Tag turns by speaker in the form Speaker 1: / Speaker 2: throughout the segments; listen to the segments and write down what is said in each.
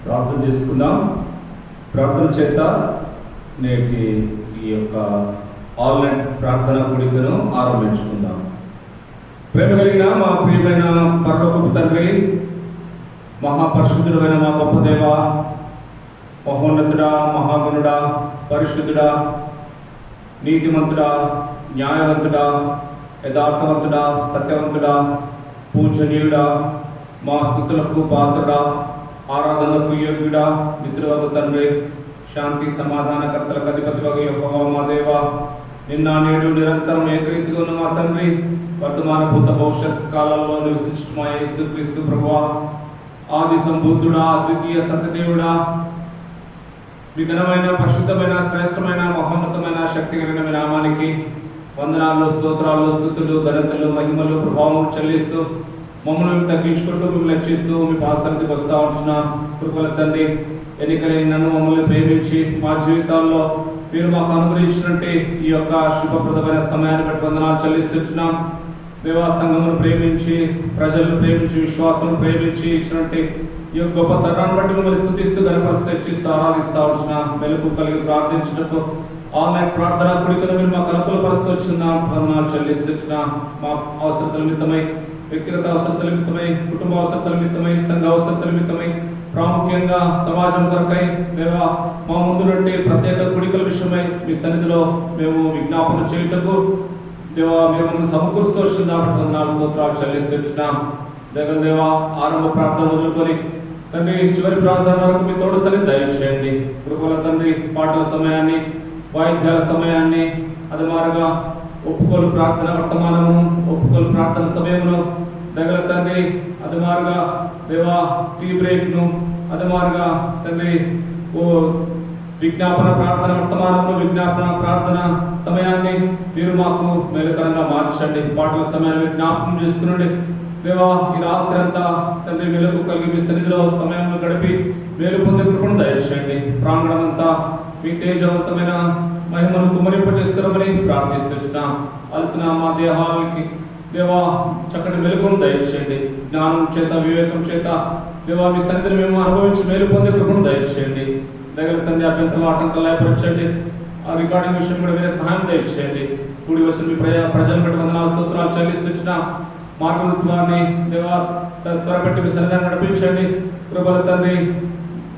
Speaker 1: ప్రార్థన చేసుకుందాం. ప్రార్థన చేత నేటి ఈ యొక్క ఆన్లైన్ ప్రార్థన కూడికను ఆరంభించుకుందాం. ప్రేమ కలిగిన మా ప్రియమైన పరలోకపు తండ్రి, మహాపరిశుద్ధుడైన మా గొప్ప దేవ, మహోన్నతుడా, మహాగుణుడా, పరిశుద్ధుడా, నీతిమంతుడా, న్యాయవంతుడా, యథార్థవంతుడా, సత్యవంతుడా, పూజనీయుడా, మా స్తుతులకు పాత్రుడా, ఆరాధనలకు యోగ్యుడా, మిత్రువగు తండ్రి, శాంతి సమాధానకర్తలకు అధిపతివగు యెహోవా మా దేవ, నిన్న నేడు నిరంతరం ఏకరీతిగా ఉన్న మా తండ్రి, వర్తమాన భూత భవిష్యత్ కాలంలో నివసించిన మా యేసుక్రీస్తు ప్రభువా, ఆది సంబుద్ధుడా, అద్వితీయ సత్యదేవుడా, మీ ఘనమైన, పరిశుద్ధమైన, శ్రేష్టమైన, మహోన్నతమైన, శక్తి కలిగిన మీ నామానికి వందనాలు, స్తోత్రాలు, స్తుతులు, ఘనతలు, మహిమలు, ప్రభావం చెల్లిస్తూ మమ్మల్ని తగ్గించుకుంటూ మిమ్మల్ని లక్షిస్తూ మీ పాసరికి వస్తూ ఉంటున్న కృపల తండ్రి, ఎన్నికలైన నన్ను మమ్మల్ని ప్రేమించి మా జీవితాల్లో మీరు మాకు అనుగ్రహించినట్టు ఈ యొక్క శుభప్రదమైన సమయాన్ని బట్టి వందనాలు చెల్లిస్తున్నాం. దేవా, సంఘమును ప్రేమించి, ప్రజలను ప్రేమించి, విశ్వాసం ప్రేమించి ఇచ్చినట్టు ఈ యొక్క గొప్ప తరాన్ని బట్టి మిమ్మల్ని స్తుతిస్తూ, గణపరుస్తూ, హెచ్చిస్తూ, ఆరాధిస్తూ ఉంటున్నాం. మెలుపు కలిగి ప్రార్థించినట్టు ఆన్లైన్ ప్రార్థన కుడికను మీరు మాకు అనుకూలపరుస్తూ వచ్చిన వందనాలు చెల్లిస్తున్నాం. మా అవసరతల నిమిత్తమై, వ్యక్తిగత అవసరతల నిమిత్తమై, కుటుంబ అవసరతల నిమిత్తమై, సంఘ అవసరతల నిమిత్తమై, ప్రాముఖ్యంగా సమాజం కొరకై దేవా, మా ముందు నుండి ప్రత్యేక కుడికల విషయమై మీ సన్నిధిలో మేము విజ్ఞాపన చేయుటకు దేవా మీరు మమ్మల్ని సమకూరుస్తూ వచ్చిన కాబట్టి వందనాలు, స్తోత్రాలు చెల్లిస్తున్నాం. జగన్ దేవా, ఆరంభ ప్రార్థన మొదలుకొని తండ్రి చివరి ప్రార్థన వరకు మీ తోడు సరి దయచేయండి. కృపల తండ్రి, పాటల సమయాన్ని, వాయిద్యాల సమయాన్ని, అది మారుగా ఒప్పుకోలు ప్రార్థన వర్తమానము, ఒప్పుకోలు ప్రార్థన సమయమును దగ్గర తండ్రి, అది మారుగా దేవా టీ బ్రేక్ను, అది మారుగా తండ్రి ఓ విజ్ఞాపన ప్రార్థన వర్తమానమును, విజ్ఞాపన ప్రార్థన సమయాన్ని మీరు మాకు మేలుకరంగా మార్చండి. పాటల సమయాన్ని జ్ఞాపకం చేసుకునండి దేవా. ఈ రాత్రి అంతా తండ్రి వెలుగు కలిగి మీ సన్నిధిలో సమయంలో గడిపి మేలు పొందే కృపను దయచేయండి. ప్రాంగణం అంతా మీ తేజవంతమైన మహిమను కుమరింప చేస్తున్నామని ప్రార్థిస్తున్నాం. అలసిన మా దేహాలకి దేవా చక్కటి వెలుగును దయచేయండి. జ్ఞానం చేత, వివేకం చేత దేవా మీ సన్నిధిని మేము అనుభవించి మేలు పొందే కృపను దయచేయండి. దగ్గర తండ్రి అభ్యంతరాలు, ఆటంకాలు ఏర్పరచండి. ఆ రికార్డింగ్ విషయం కూడా వేరే సహాయం దయచేయండి. కూడి వచ్చిన మీ ప్రజలు బట్టి వందనాలు, స్తోత్రాలు చెల్లిస్తున్న మార్గవారిని దేవా త్వరపెట్టి మీ సన్నిధానం నడిపించండి. కృపల తండ్రి,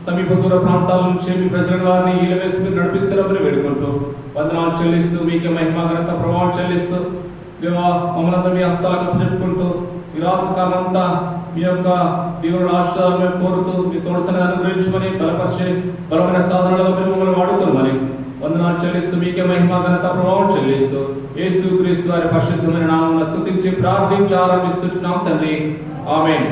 Speaker 1: సమీప దూర ప్రాంతాల నుంచి మీ ప్రజల వారిని ఈల వేసి మీరు నడిపిస్తారని వేడుకుంటూ వందనాలు చెల్లిస్తూ, మీకే మహిమ, ఘనత, ప్రభావం చెల్లిస్తూ దేవా మమ్మల్ని మీ హస్తాలకు చెప్పుకుంటూ ఈ రాత్రి కాలంతా మీ యొక్క దేవుడు ఆశీర్వాదాలు మేము కోరుతూ మీ తోడుసని అనుగ్రహించమని, బలపరిచి బలమైన సాధనలుగా మీరు మమ్మల్ని వాడుకోమని వందనాలు చెల్లిస్తూ, మీకే మహిమ, ఘనత, ప్రభావం చెల్లిస్తూ యేసుక్రీస్తు వారి పరిశుద్ధమైన నామమున స్తుతించి ప్రార్థించి ఆరంభిస్తున్నాం తండ్రి. ఆమేన్.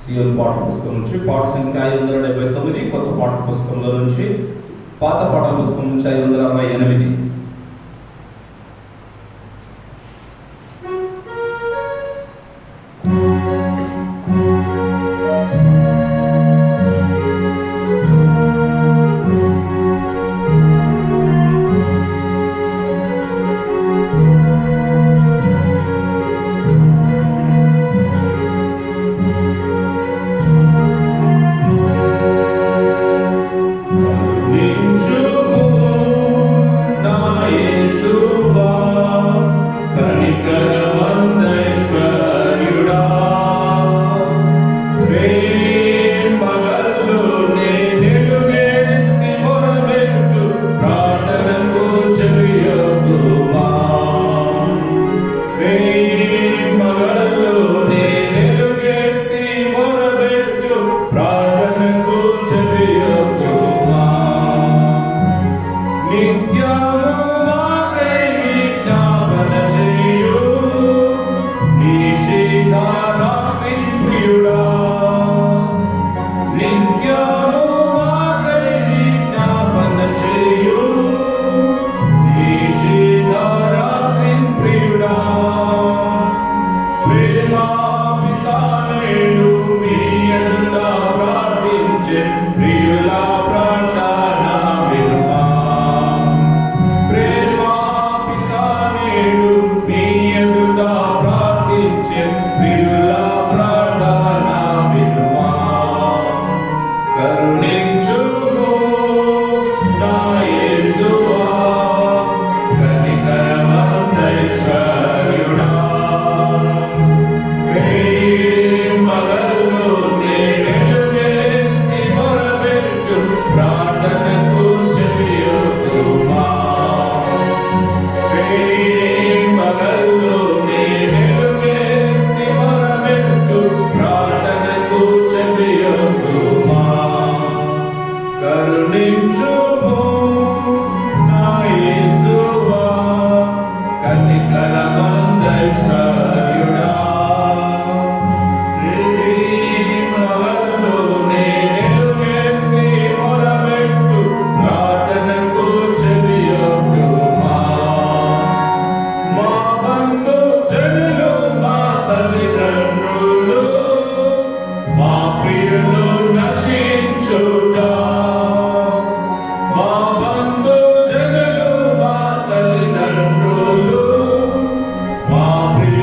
Speaker 1: సియోన్ పాఠ్య పుస్తకం నుంచి పాఠ సంఖ్య 579, కొత్త పాఠ్య పుస్తకంలో నుంచి పాత పాఠ్య పుస్తకం నుంచి 568.
Speaker 2: Ninjumu na మా ప్రియులు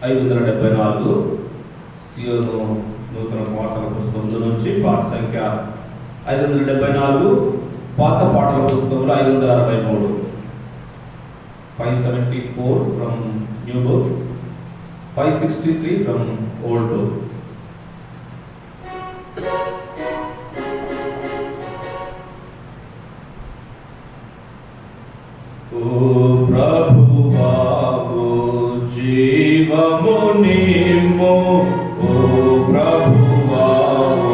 Speaker 1: 574 సియోను నూతన పాటల పుస్తకంలో నుంచి పాట సంఖ్య 574, పాత పాటల పుస్తకంలో 563. 574 from new book, 563 from old book. ఓ ప్రభువా ఓ జీవము నీవు, ఓ ప్రభువా ఓ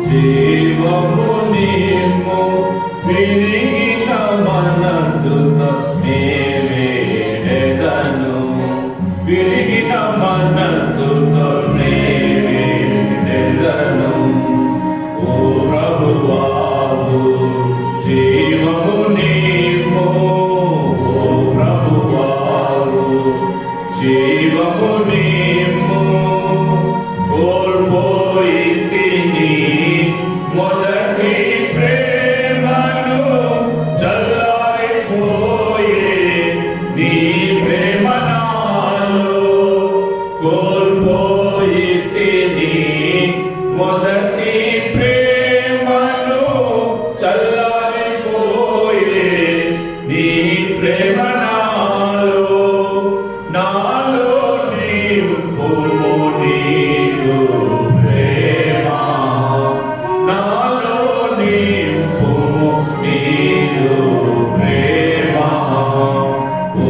Speaker 1: జీవము నీవు, విరిగిన మనసుతో నే వేడెదను, విరిగిన మనసుతో నే వేడెదను. ఓ ప్రభువా ఓ జీవము నీవు, జీవము నీవు, కోల్పోయితిని మొదటి ప్రేమను, చల్లారిపోయే నీ ప్రేమ నాలో, కోల్పోయితిని మొదటి ప్రేమను, చల్లారిపోయే నీ ప్రేమ నాలో, నాలో నీవు నీవు ప్రేమ, నాలో నీవు నీవు ప్రేమ. ఓ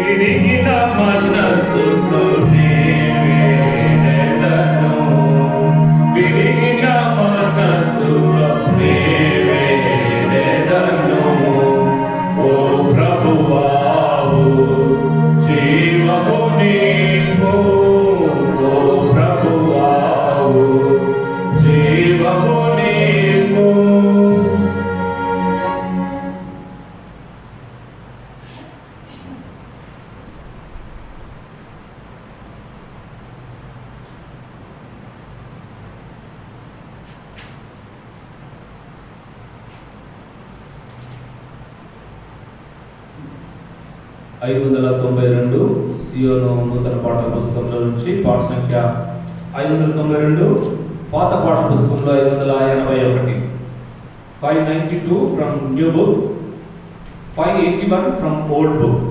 Speaker 1: విరిగిన మనసుతో వేడెదను, విరిగిన మనసుతో వేడెదను. ఓ ప్రభువావు జీవము నీవు, ఓ ప్రభువావు జీవము నీవు. 592 సియోను నూతన పాటల పుస్తకంలో నుంచి పాట సంఖ్య 592, పాత పాట పుస్తకంలో 581. 592 from new book, 581 from old book.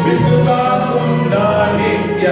Speaker 2: విసుగాకుండా నిత్య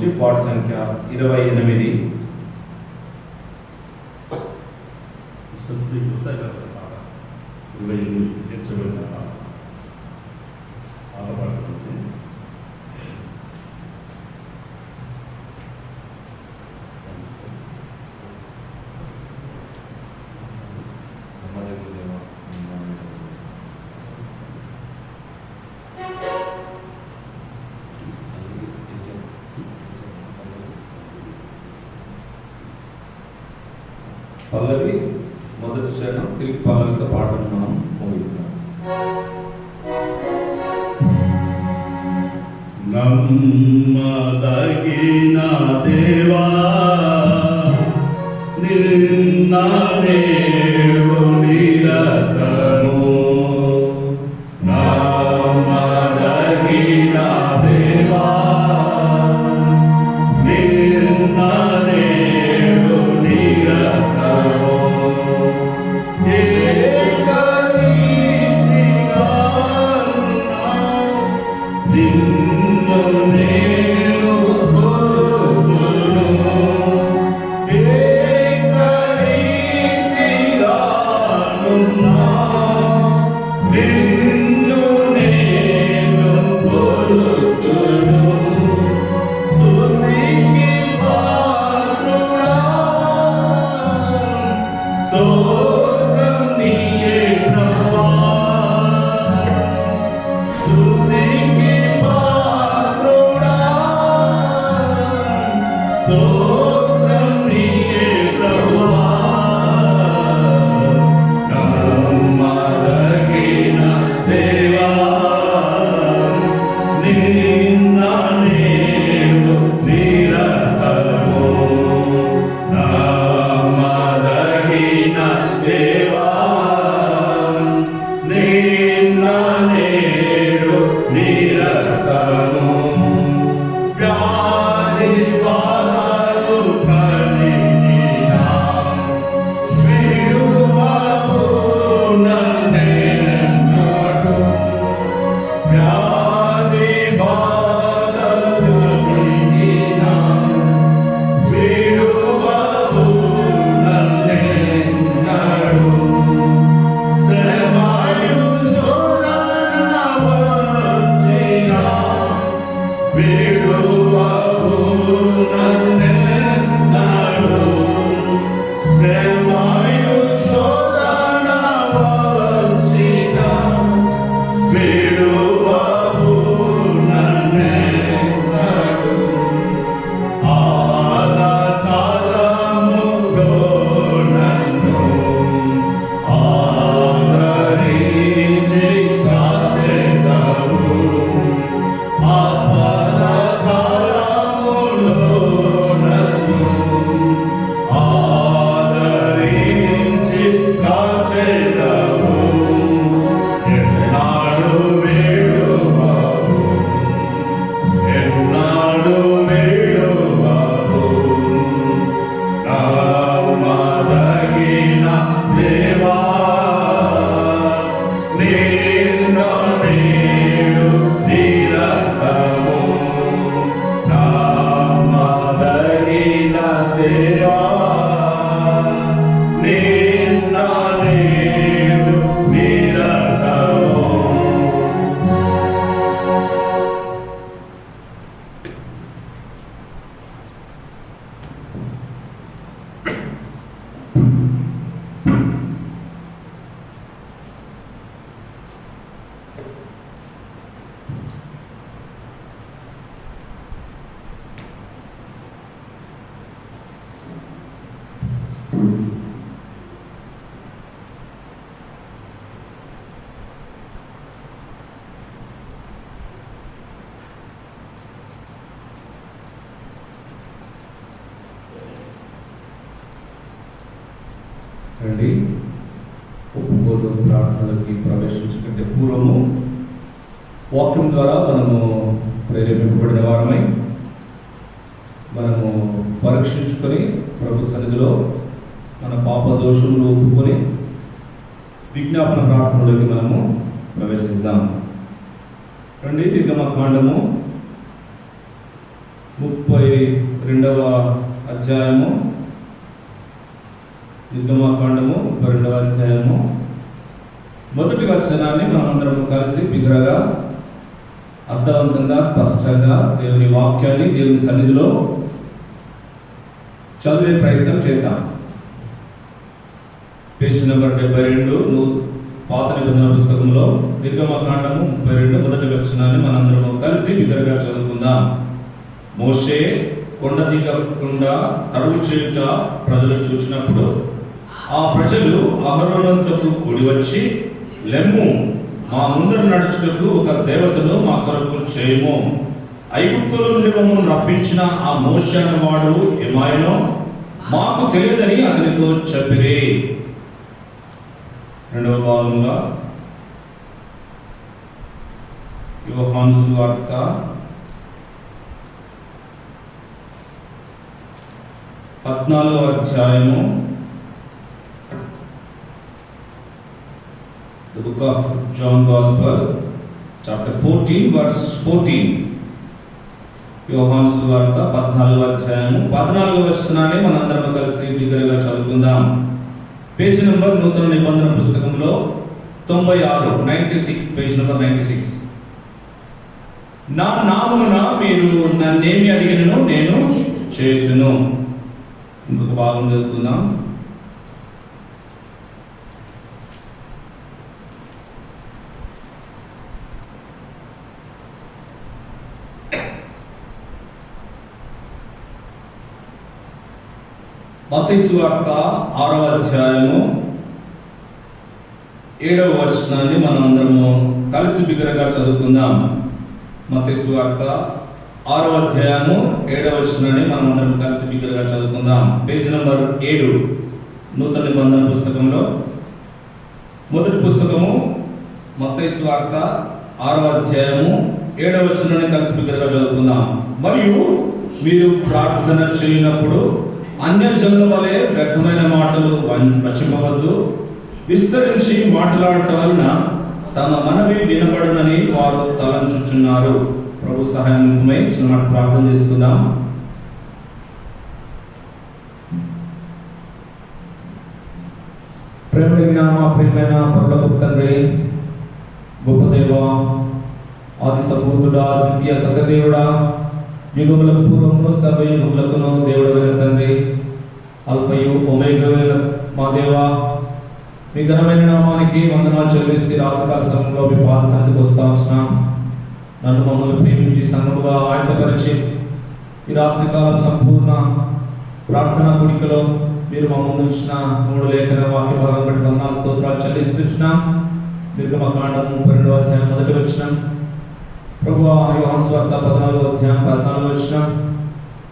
Speaker 1: నుంచి పాట సంఖ్య 28.
Speaker 2: చేర్చబడిన ఆటపాడుతుంది.
Speaker 1: పల్లవి మొదటి చరణం, తిరిగి పల్లవితో పాటను మనం ముగిస్తున్నాం.
Speaker 2: నమ్మదగిన దేవా నిన్న నేడు నిరతము, నమ్మదగిన దేవా నిన్న నేడు నిరతము, నేను కొలుతును, ఏకరీతిగానున్నా నిన్ను నేను కొలుతును. స్తుతికి పాత్రుడా, స్తోత్రం నీయే ప్రభువా. స్తుతికి పాత్రుడా, స్తోత్రం నీయే ప్రభువా. నమ్మదగిన దేవా నిన్న నేడు నిరతము, నమ్మదగిన దేవా నిన్న నేడు నిరతము. వ్యాధి బాధలు కలిగిన విడువవు నన్నెన్నడు, వ్యాధి బాధలు కలిగిన విడువవు నన్నెన్నడు. శ్రమయు శోధన వచ్చిన విడువవు నన్నెన్నడు. శ్రమయు శోధన వచ్చిన విడువవు నన్నెన్నడు. ఆపదకాలములో నన్ను ఆదరించి కాచెదవు, ఆపదకాలములో నన్ను ఆదరించి కాచెదవు. ఎన్నాడు వేడువవు, ఎన్నాడు వేడువవు, నమ్మదగిన దేవా నిన్న నేడు నిరతము, నమ్మదగిన దేవా నిన్న నేడు నిరతము.
Speaker 1: రండి, ఒప్పుకోలు ప్రార్థనలకి ప్రవేశించకంటే పూర్వము వాక్యం ద్వారా మనము ప్రేరేపింపబడిన వారమై మనము పరీక్షించుకొని ప్రభు సన్నిధిలో మన పాప దోషములు ఒప్పుకొని విజ్ఞాపన ప్రార్థనలోకి మనము ప్రవేశిస్తాం. రండి, నిర్గమకాండము 32వ అధ్యాయము, నిర్గమకాండము 32వ అధ్యాయము మొదటి వచనాన్ని మనమందరం కలిసి బిగ్గరగా అర్థవంతంగా స్పష్టంగా దేవుని వాక్యాన్ని దేవుని సన్నిధిలో చదివే ప్రయత్నం చేద్దాం. పేజ్ నెంబర్ 72 పాత నిబంధన పుస్తకంలో నిర్గమకాండము 32 మొదటి వచనాన్ని మనందరం కలిసి బిగ్గరగా చదువుకుందాం. మోషే కొండ దిగకుండా తడువు చేయుట ప్రజలు చూచినప్పుడు ఆ ప్రజలు అహరోనుతో కూడి వచ్చి, లెమ్ము, మా ముందర నడుచుటకు ఒక దేవతను మా కొరకు చేయము. ఐగుప్తుల నుండి మమ్మల్ని రప్పించిన ఆ మోషే అన్నవాడు ఏమాయనో మాకు తెలియదని అతనితో చెప్పిరి. రెండవ భాగంగా యోహాను సువార్త 14వ అధ్యాయము, The book of John Gospel, chapter 14, verse 14. యోహాను సువార్త 14వ అధ్యాయము 14వ వచనాన్ని మనందరం కలిసి బిగ్గరగా చదువుకుందాం. పేజ్ నెంబర్ నూతన నిబంధన పుస్తకంలో 96 పేజ్ నెంబర్ 96. నా నామమున మీరు నన్నేమి అడిగినను నేను చేతును. ఇంకొక భాగం చదువుకుందాం. మత్తయి సువార్త 6వ అధ్యాయము 7వ వచనాన్ని మనం అందరము కలిసి బిగ్గరగా చదువుకుందాం. మత్తయి సువార్త 6వ అధ్యాయము 7వ వచనాన్ని మనం అందరం కలిసి బిగ్గరగా చదువుకుందాం. పేజ్ నెంబర్ 7 నూతన నిబంధన పుస్తకంలో మొదటి పుస్తకము మత్తయి సువార్త 6వ అధ్యాయము 7వ వచనాన్ని కలిసి బిగ్గరగా చదువుకుందాం. మరియు మీరు ప్రార్థన చేయనప్పుడు అన్యజనుల వలె వ్యర్థమైన మాటలు వచింపవద్దు. విస్తరించి మాట్లాడటం వలన తమ మనవి వినబడునని వారు తలంచుచున్నారు. ప్రభు సహాయమై చిన్న మాట ప్రార్థన చేసుకుందాం. ప్రియమైన పరలోకపు తండ్రి, గొప్ప దేవ, ఆది సంభూతుడా, ద్వితీయ సత్యదేవుడా, యుగములకు పూర్వము సర్వయుగములకును దేవుడైన తండ్రి, అల్ఫయు ఒమేగావైన మా దేవా, మీ ఘనమైన నామానికి వందనాలు చెల్లిస్తే రాత్రికాల సమయంలో మీ పాద సన్నిధికి వస్తా వచ్చినాం. నన్ను మమ్మల్ని ప్రేమించి సంఘముగా ఆయత్తపరిచి ఈ రాత్రికాలం సంపూర్ణ ప్రార్థనా కూడికలో మీరు మా ముందు ఉంచిన 3 లేఖన వాక్య భాగం బట్టి వందనాలు స్తోత్రాలు చెల్లిస్తున్నాం. నిర్గమకాండము 32వ అధ్యాయం మొదటి వచనం, ప్రభువా యోహాను సువార్త 14వ అధ్యాయం 14వ వచనం,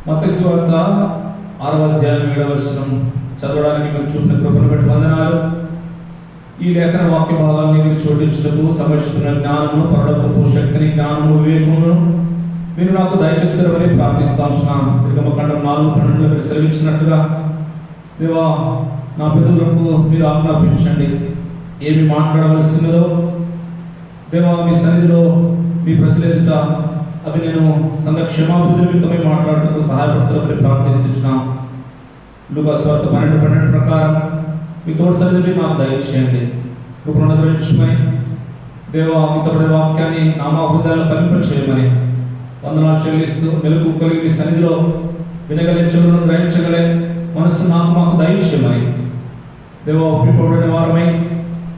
Speaker 1: మత్తయి సువార్త 6వ అధ్యాయం 7వ వచనం చదవడానికి మీరు చూపిన కృపను బట్టి వందనాలు. ఈ లేఖన వాక్య భాగాన్ని మీరు చోటించుటకు సమర్పిస్తున్న జ్ఞానమును, పరలోకపు శక్తిని, జ్ఞానము, వివేకమును మీరు నాకు దయచేస్తారని ప్రార్థిస్తాం. నిర్గమకాండం 4:12 మీరు సెలవించినట్లుగా దేవా, నా పెదవులకు మీరు ఆజ్ఞాపించండి. ఏమి మాట్లాడవలసినదో దేవా, మీ సన్నిధిలో మీ ప్రజల ఎదుట అవి నేను సంఘ క్షమాభివృద్ధి నిమిత్తమై మాట్లాడటకు సహాయపడుతున్నప్పుడు ప్రార్థిస్తున్నాం. లూకా సువార్త 12:12 ప్రకారం మీ తోడు సన్నిధిని నాకు దయచేయండి. కృపను అనుగ్రహించమని దేవా, మీతోడే వాక్యాన్ని నా హృదయాల్లో ఫలింపచేయమని వందనాలు చెల్లిస్తూ, మెలకు కలిగి మీ సన్నిధిలో వినగలే చెవులను గ్రహించగలే మనసు మాకు దయచేయమని దేవా, ఒప్పింపబడిన వారమై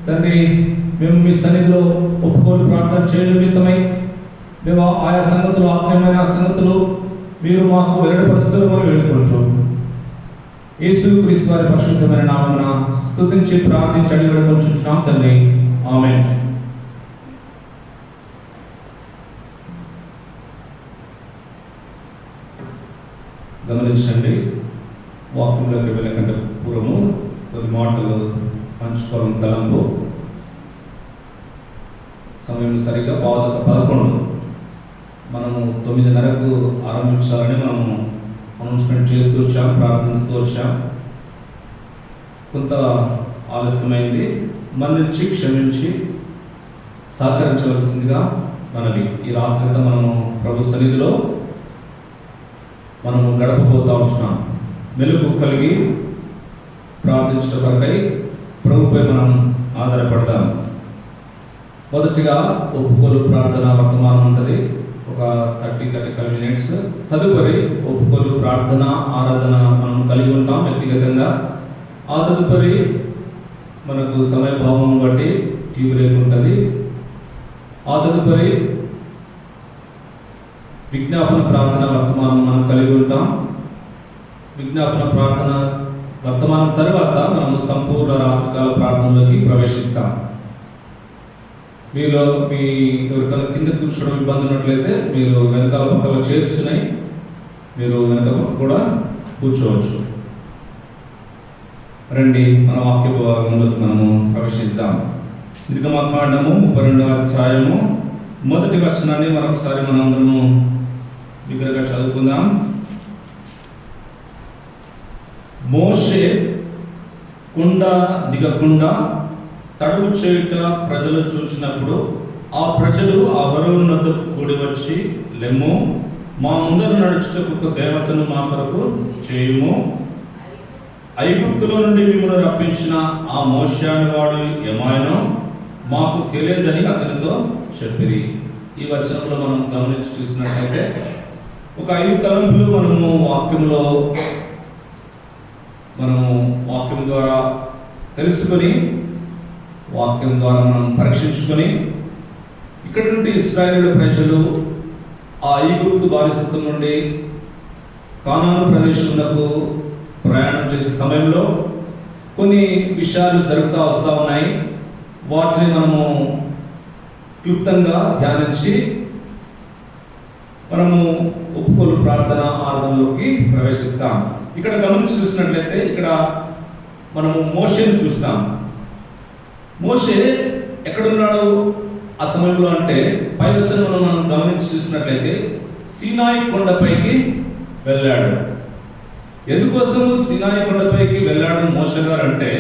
Speaker 1: తండ్రి మేము మీ సన్నిధిలో ఒప్పుకోలు ప్రార్థన చేయడం నిమిత్తమై దేవా, ఆయా సంగతులు, ఆత్మీయమైన సంగతులు మీరు మాకు వెల్లడిపరుస్తారని వేడుకుంటూ యేసుక్రీస్తు వారి పరిశుద్ధమైన నామమున స్తుతించి ప్రార్థించి అడిగి వేడుకొంచున్నాం తండ్రి, ఆమేన్. గమనించండి, వాక్యంలోకి వెళ్ళకంటే పూర్వము కొన్ని మాటలు పంచుకోవడం తలంపు. సమయం సరిగ్గా 11 మనము 9:30కు ఆరంభించాలని మనము అనౌన్స్మెంట్ చేస్తూ వచ్చాం, ప్రార్థిస్తూ వచ్చాం. కొంత ఆలస్యమైంది, మన్నించి క్షమించి సహకరించవలసిందిగా మనవి. ఈ రాత్రి అంతా మనము ప్రభు సన్నిధిలో మనము గడపబోతా ఉంటున్నాం. మెలుగు కలిగి ప్రార్థించడం కొరకై ప్రభుపై మనం ఆధారపడదాం. మొదటిగా ఒప్పుకోలు ప్రార్థన వర్తమానం ఉంటుంది, ఒక 30-35 మినిట్స్. తదుపరి ఒప్పుకోలు ప్రార్థన ఆరాధన మనం కలిగి ఉంటాం వ్యక్తిగతంగా. ఆ తదుపరి మనకు సమయభావం బట్టి టీ బ్రేక్ ఉంటుంది. ఆ తదుపరి విజ్ఞాపన ప్రార్థన వర్తమానం మనం కలిగి ఉంటాం. విజ్ఞాపన ప్రార్థన వర్తమానం తర్వాత మనము సంపూర్ణ రాత్రికాల ప్రార్థనలోకి ప్రవేశిస్తాం. మీలో ఎవరికైనా కింద కూర్చోవడం ఇబ్బంది ఉన్నట్లయితే మీరు వెనకాల పక్కల చేస్తున్నాయి, మీరు వెనక పక్క కూడా కూర్చోవచ్చు. రండి, మన వాక్య భాగంలోకి మనము ప్రవేశిస్తాం. నిర్గమకాండము 32వ అధ్యాయము మొదటి వచనాన్ని మరొకసారి మనందరము దగ్గరగా చదువుకుందాం. మోషే కుండ దిగకుండా తడువు చేయుట ప్రజలు చూచినప్పుడు ఆ ప్రజలు అహరోను వద్దకు కూడి వచ్చి, లెమ్ము, మా ముందర నడుచుటకు ఒక దేవతను మా కొరకు చేయుము. ఐగుప్తులో నుండి మిమ్మల్ని రప్పించిన ఆ మోషే అనేవాడు ఏమాయనో మాకు తెలియదని అతనితో చెప్పిరి. ఈ వచనంలో మనం గమనించి చూసినట్లయితే ఒక 5 తలంపులు మనము వాక్యం ద్వారా తెలుసుకొని, వాక్యం ద్వారా మనం పరీక్షించుకొని, ఇక్కడ నుండి ఇశ్రాయేలు ప్రజలు ఆ ఐగుప్తు బానిసత్వం నుండి కానాను ప్రదేశంలో ప్రయాణం చేసే సమయంలో కొన్ని విషయాలు జరుగుతూ వస్తూ ఉన్నాయి. వాటిని మనము క్లుప్తంగా ధ్యానించి మనము ఒప్పుకోలు ప్రార్థన ఆరాధనలోకి ప్రవేశిస్తాం. ఇక్కడ గమనించి చూసినట్లయితే ఇక్కడ మనము మోషేను చూస్తాం. మోషే ఎక్కడున్నాడు ఆ సమయంలో అంటే పై వచనంలో మనం గమనించి చూసినట్లయితే సీనాయి కొండపైకి వెళ్ళాడు. ఎందుకోసము సీనాయి కొండపైకి వెళ్ళాడు మోషే గారు అంటే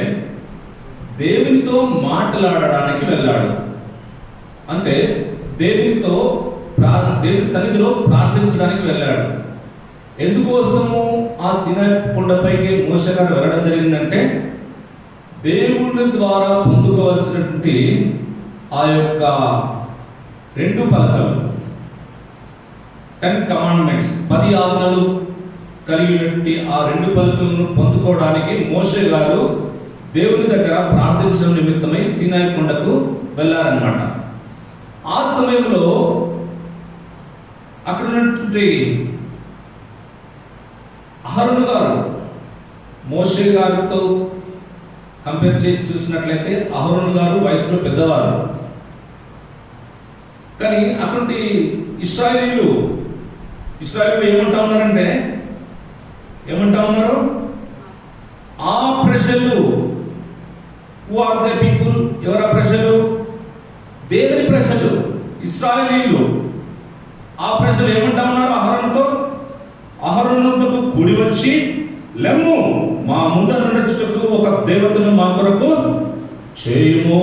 Speaker 1: దేవునితో మాట్లాడడానికి వెళ్ళాడు. అంటే దేవుని సన్నిధిలో ప్రార్థించడానికి వెళ్ళాడు. ఎందుకోసము ఆ సీనాయి కొండపైకి మోషే గారు వెళ్ళడం జరిగిందంటే దేవుడి ద్వారా పొందుకోవలసినటువంటి ఆ యొక్క 2 పలకలు, 10 కమాండ్మెంట్స్, 10 ఆజ్ఞలు కలిగినటువంటి ఆ 2 పలకలను పొందుకోవడానికి మోషే గారు దేవుని దగ్గర ప్రార్థించడం నిమిత్తమై సీనాయి కొండకు వెళ్ళారన్నమాట. ఆ సమయంలో అక్కడ ఉన్నటువంటి అహరోను గారు మోషే గారితో కంపేర్ చేసి చూసినట్లయితే అహరోను గారు వయసులో పెద్దవారు. కానీ అటువంటి ఇశ్రాయేలీలు ఏమంటా ఉన్నారు? ఆ ప్రజలు, హూ ఆర్ ద పీపుల్? ఎవరా ప్రజలు? దేవుని ప్రజలు, ఇశ్రాయేలీలు. ఆ ప్రజలు ఏమంటా ఉన్నారు అహరోనుతో కూడి వచ్చి, లెమ్ము, మా ముందర నడుచుటకు ఒక దేవతను మా కొరకు చేయుము.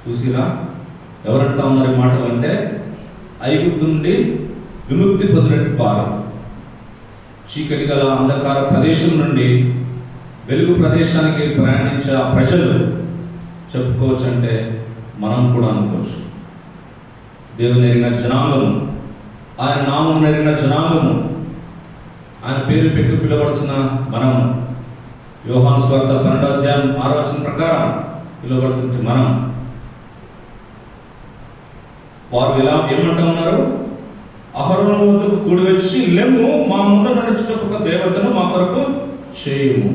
Speaker 1: చూసిరా ఎవరంటా ఉన్నారు ఈ మాటలు అంటే ఐగుప్తు నుండి విముక్తి పొందినట్టు వారు, చీకటి గల అంధకార ప్రదేశం నుండి వెలుగు ప్రదేశానికి ప్రయాణించే ఆ ప్రజలు చెప్పుకోవచ్చు. అంటే మనం కూడా అనుకోవచ్చు. దేవుని ఎరిగిన జనాంగము, ఆయన నామము ఎరిగిన జనాంగము, ఆయన పేరు పెట్టి పిలువబడుతున్న మనం, యోహాను సువార్త 12వ అధ్యాయం 6వ వచనం ప్రకారం పిలువబడుతుంటే మనం, వారు ఇలా ఏమంటా ఉన్నారు? అహరోను వద్దకు కూడి వచ్చి, లెమ్ము, మా ముందర నడుచుటకు ఒక దేవతను మా కొరకు చేయుము.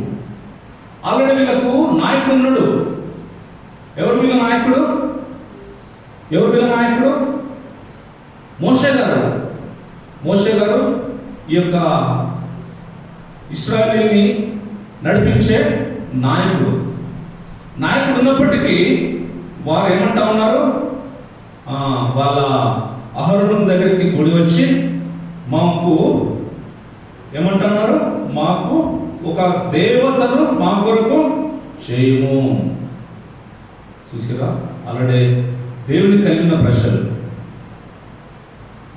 Speaker 1: ఆల్రెడీ వీళ్ళకు నాయకుడు ఉన్నాడు. ఎవరు వీళ్ళ నాయకుడు? మోషే గారు ఈ యొక్క ఇశ్రాయేలీని నడిపించే నాయకుడు ఉన్నప్పటికీ వారు ఏమంటా ఉన్నారు? వాళ్ళ అహరోను దగ్గరికి కూడి వచ్చి మాకు ఏమంటున్నారు? మాకు ఒక దేవతను మా కొరకు చేయుము. చూసిరా, ఆల్రెడీ దేవుని కలిగిన ప్రజలు,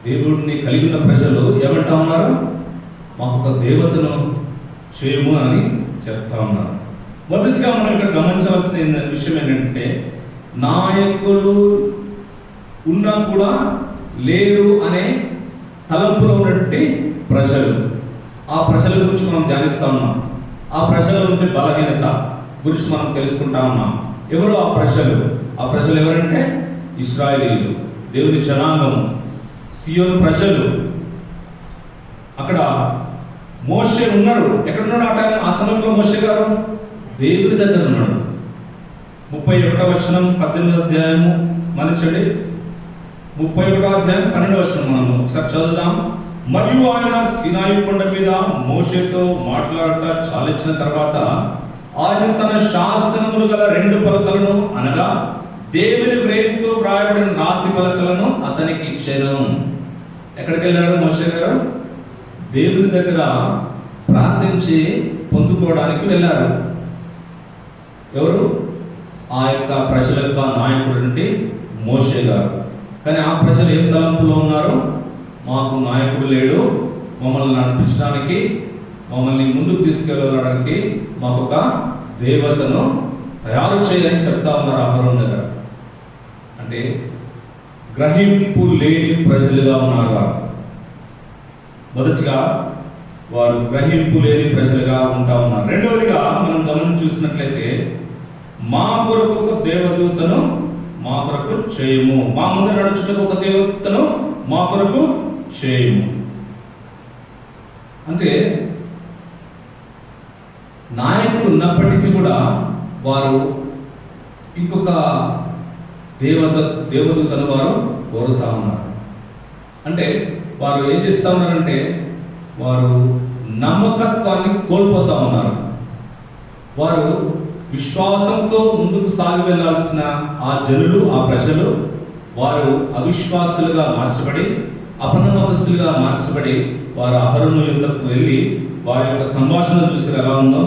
Speaker 1: దేవుడిని కలిగి ఉన్న ప్రజలు ఏమంటా ఉన్నారు? మాకు ఒక దేవతను చేయము అని చెప్తా ఉన్నారు. మొదటిగా మనం ఇక్కడ గమనించవలసిన విషయం ఏంటంటే, నాయకులు ఉన్నా కూడా లేరు అనే తలంపులో ఉన్నటువంటి ప్రజలు, ఆ ప్రజల గురించి మనం ధ్యానిస్తూ ఉన్నాం. ఆ ప్రజల నుండి బలహీనత గురించి మనం తెలుసుకుంటా ఉన్నాం. ఎవరు ఆ ప్రజలు? ఆ ప్రజలు ఎవరంటే ఇశ్రాయేలీయులు, దేవుని జనాంగము, సియోను ప్రజలు. అక్కడ మోషే ఉన్నాడు. ఎక్కడున్నాడు ఆ సమయంలో మోషే గారు? దేవుని దగ్గర ఉన్నాడు. 31వ వచనం 18వ అధ్యాయము మనించండి. 31వ అధ్యాయం 12వ వచనం మనం ఒకసారి చదువుదాం. మరియు ఆయన సీనాయి కొండ మీద మోషేతో మాట్లాడట చాలించిన తర్వాత ఆయన తన శాసనములు గల 2 పలకలను అనగా దేవుని వ్రేలితో వ్రాయబడిన రాతి పలకలను అతనికి ఇచ్చాను. ఎక్కడికి వెళ్ళాడు మోషే గారు? దేవుని దగ్గర ప్రార్థించి పొందుకోవడానికి వెళ్ళారు. ఎవరు? ఆ యొక్క ప్రజల యొక్క నాయకుడు అంటే మోషే గారు. కానీ ఆ ప్రజలు ఏం తలంపులో ఉన్నారు? మాకు నాయకుడు లేడు, మమ్మల్ని నడిపించడానికి, మమ్మల్ని ముందుకు తీసుకెళ్ళడానికి మాకు ఒక దేవతను తయారు చేయని చెప్తా ఉన్నారు అహరోను దగ్గర. అంటే గ్రహింపు లేని ప్రజలుగా ఉన్నారు వారు. మొదటిగా వారు గ్రహింపు లేని ప్రజలుగా ఉంటా ఉన్నారు. రెండవదిగా మనం గమనించి చూసినట్లయితే, మా కొరకు ఒక దేవదూతను మా కొరకు చేయము, మా ముందు నడుచుటకు ఒక దేవదూతను మా కొరకు చేయము. అంటే నాయకుడు ఉన్నప్పటికీ కూడా వారు ఇంకొక దేవదూతను వారు కోరుతా ఉన్నారు. అంటే వారు ఏం చేస్తూ ఉన్నారంటే, వారు నమ్మకత్వాన్ని కోల్పోతా ఉన్నారు. వారు విశ్వాసంతో ముందుకు సాగి వెళ్ళాల్సిన ఆ జనులు, ఆ ప్రజలు, వారు అవిశ్వాసులుగా మార్చబడి, అపనమ్మకస్తులుగా మార్చబడి, వారు అహరోను యుద్ధకు వెళ్ళి వారి యొక్క సంభాషణ చూసి ఎలా ఉందో,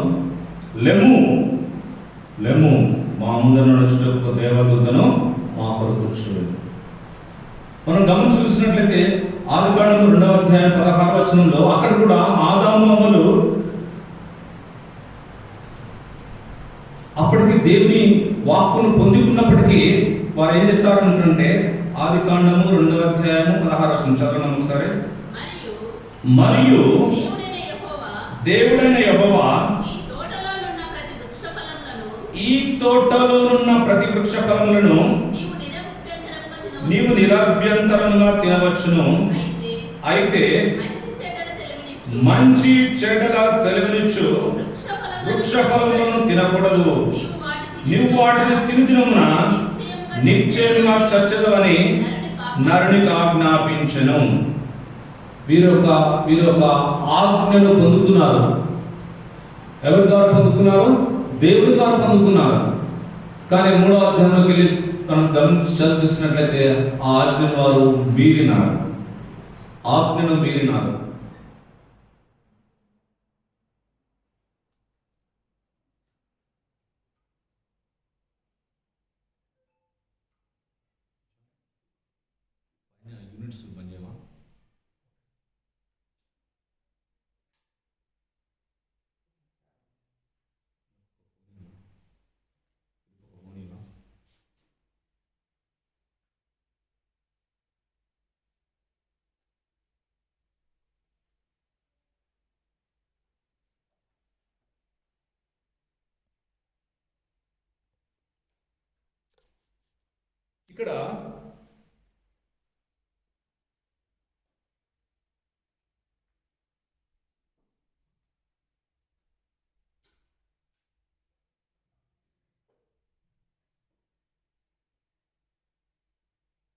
Speaker 1: లెమ్ము లెమ్ము మా ముందర నడుచుటకు దేవదూతను మా కొరకు చూడండి. మనం గమనించి చూసినట్లయితే ఆదికాండము 2వ అధ్యాయం 16వ వచనంలో అక్కడ కూడా ఆదాము అవ్వలు అప్పటికి దేవుని వాక్కును పొందుకున్నప్పటికీ వారు ఏం చేస్తారు అంటే, ఆదికాండము 2వ అధ్యాయము 16వ వచనం చదవడం ఒకసారి. మరియు దేవుడైన యెహోవా ఈ తోటలోనున్న ప్రతి వృక్ష ఫలములను నీవు నిరభ్యంతరముగా తినవచ్చును, అయితే మంచి చెడ్డల తెలివినిచ్చు వృక్ష ఫలములను తినకూడదు, నీవు వాటిని తిని దినమున నిశ్చయంగా చచ్చదవని నరునికి ఆజ్ఞాపించెను. వీరొక ఆజ్ఞను పొందుకున్నారు. ఎవరి ద్వారా పొందుకున్నారు? దేవుడి ద్వారా పొందుకున్నారు. కానీ 3వ అధ్యాయంలోకి వెళ్ళి మనం గమనించి చూసినట్లయితే ఆ ఆజ్ఞను వారు మీరినారు. ఆజ్ఞను మీరినారు. ఇక్కడ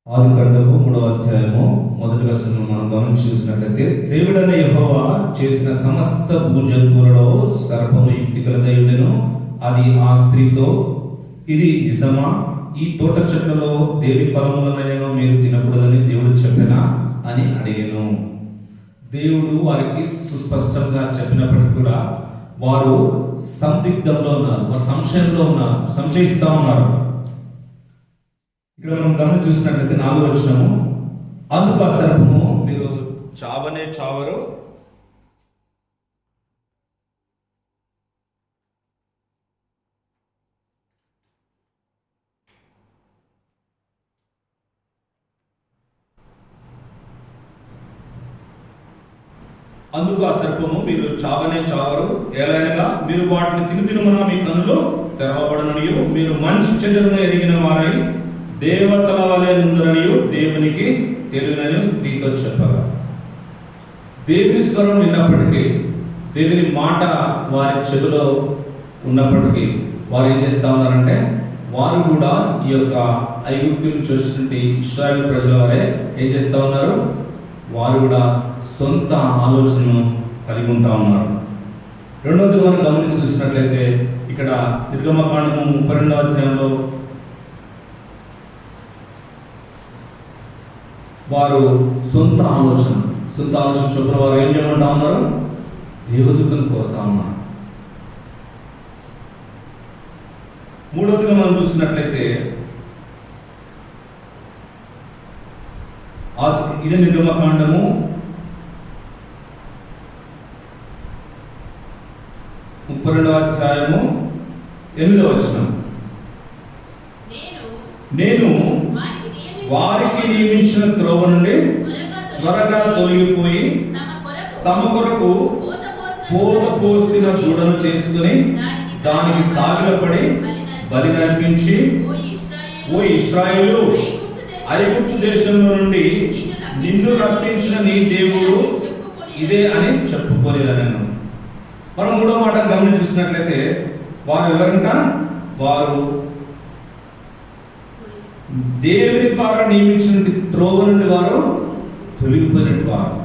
Speaker 1: ఆదికాండము 3వ అధ్యాయము 1వ వచనం మనం గమనించి చూసినట్లయితే, దేవుడైన యెహోవా చేసిన సమస్త భూజంతువులలో సర్పము యుక్తిగలదయుడెను. అది ఆ స్త్రీతో, ఇది నిజమా? ఈ తోట చెట్లలో దేని ఫలములనైనా మీరు తినకూడదని దేవుడు చెప్పినా అని అడిగాను. దేవుడు వారికి సుస్పష్టంగా చెప్పినప్పటికీ కూడా వారు సందిగ్ధంలో ఉన్నారు, వారు సంశయంలో ఉన్నారు, సంశయిస్తూ ఉన్నారు. ఇక్కడ మనం గమనించి చూసినట్లయితే 4వ వచనము, అందుకు ఆ సర్పము చావనే చావరు, అందుకు ఆ సర్పము, మీరు చావనే చావరు, ఏలైనగా మీరు వాటిని తినుదినమున మీ కన్నులు తెరవబడననియు మీరు మంచి చెడులను ఎరిగిన వారై దేవతల వలె నుందురనియు దేవునికి తెలియనని స్త్రీతో చెప్పగా, దేవుని స్వరం విన్నప్పటికీ, దేవుని మాట వారి చెవిలో ఉన్నప్పటికీ వారు ఏం చేస్తా ఉన్నారంటే, వారు కూడా ఈ యొక్క ఐగుప్తు నుంచి వచ్చినటువంటి ఇశ్రాయేలు ప్రజల వారే ఏం చేస్తూ ఉన్నారు, వారు కూడా సొంత ఆలోచనను కలిగి ఉంటా ఉన్నారు. రెండవది మనం గమనించి చూసినట్లయితే, ఇక్కడ నిర్గమకాండము 32వ అధ్యాయంలో వారు సొంత ఆలోచన చొప్పున వారు ఏం చేయమంటా ఉన్నారు, దేవదూతను కోరుతా ఉన్నారు. మూడవదిగా మనం చూసినట్లయితే, ఇదే నిర్గమకాండము 32వ అధ్యాయము 8వ వచనం, నేను వారికి నియమించిన త్రోవ నుండి త్వరగా తొలగిపోయి తమ కొరకు పోత పోసిన దూడను చేసుకుని దానికి సాగిలపడి బలి అర్పించి, ఓ ఇశ్రాయేలు, ఐగుప్తు దేశంలో నుండి నిన్ను రప్పించిన నీ దేవుడు ఇదే అని చెప్పుకోలేరనను. మనం మూడో మాట గమనించి చూసినట్లయితే, వారు ఎవరంట, వారు దేవుని ద్వారా నియమించిన త్రోవ నుండి వారు తొలగిపోయినట్టు వారు.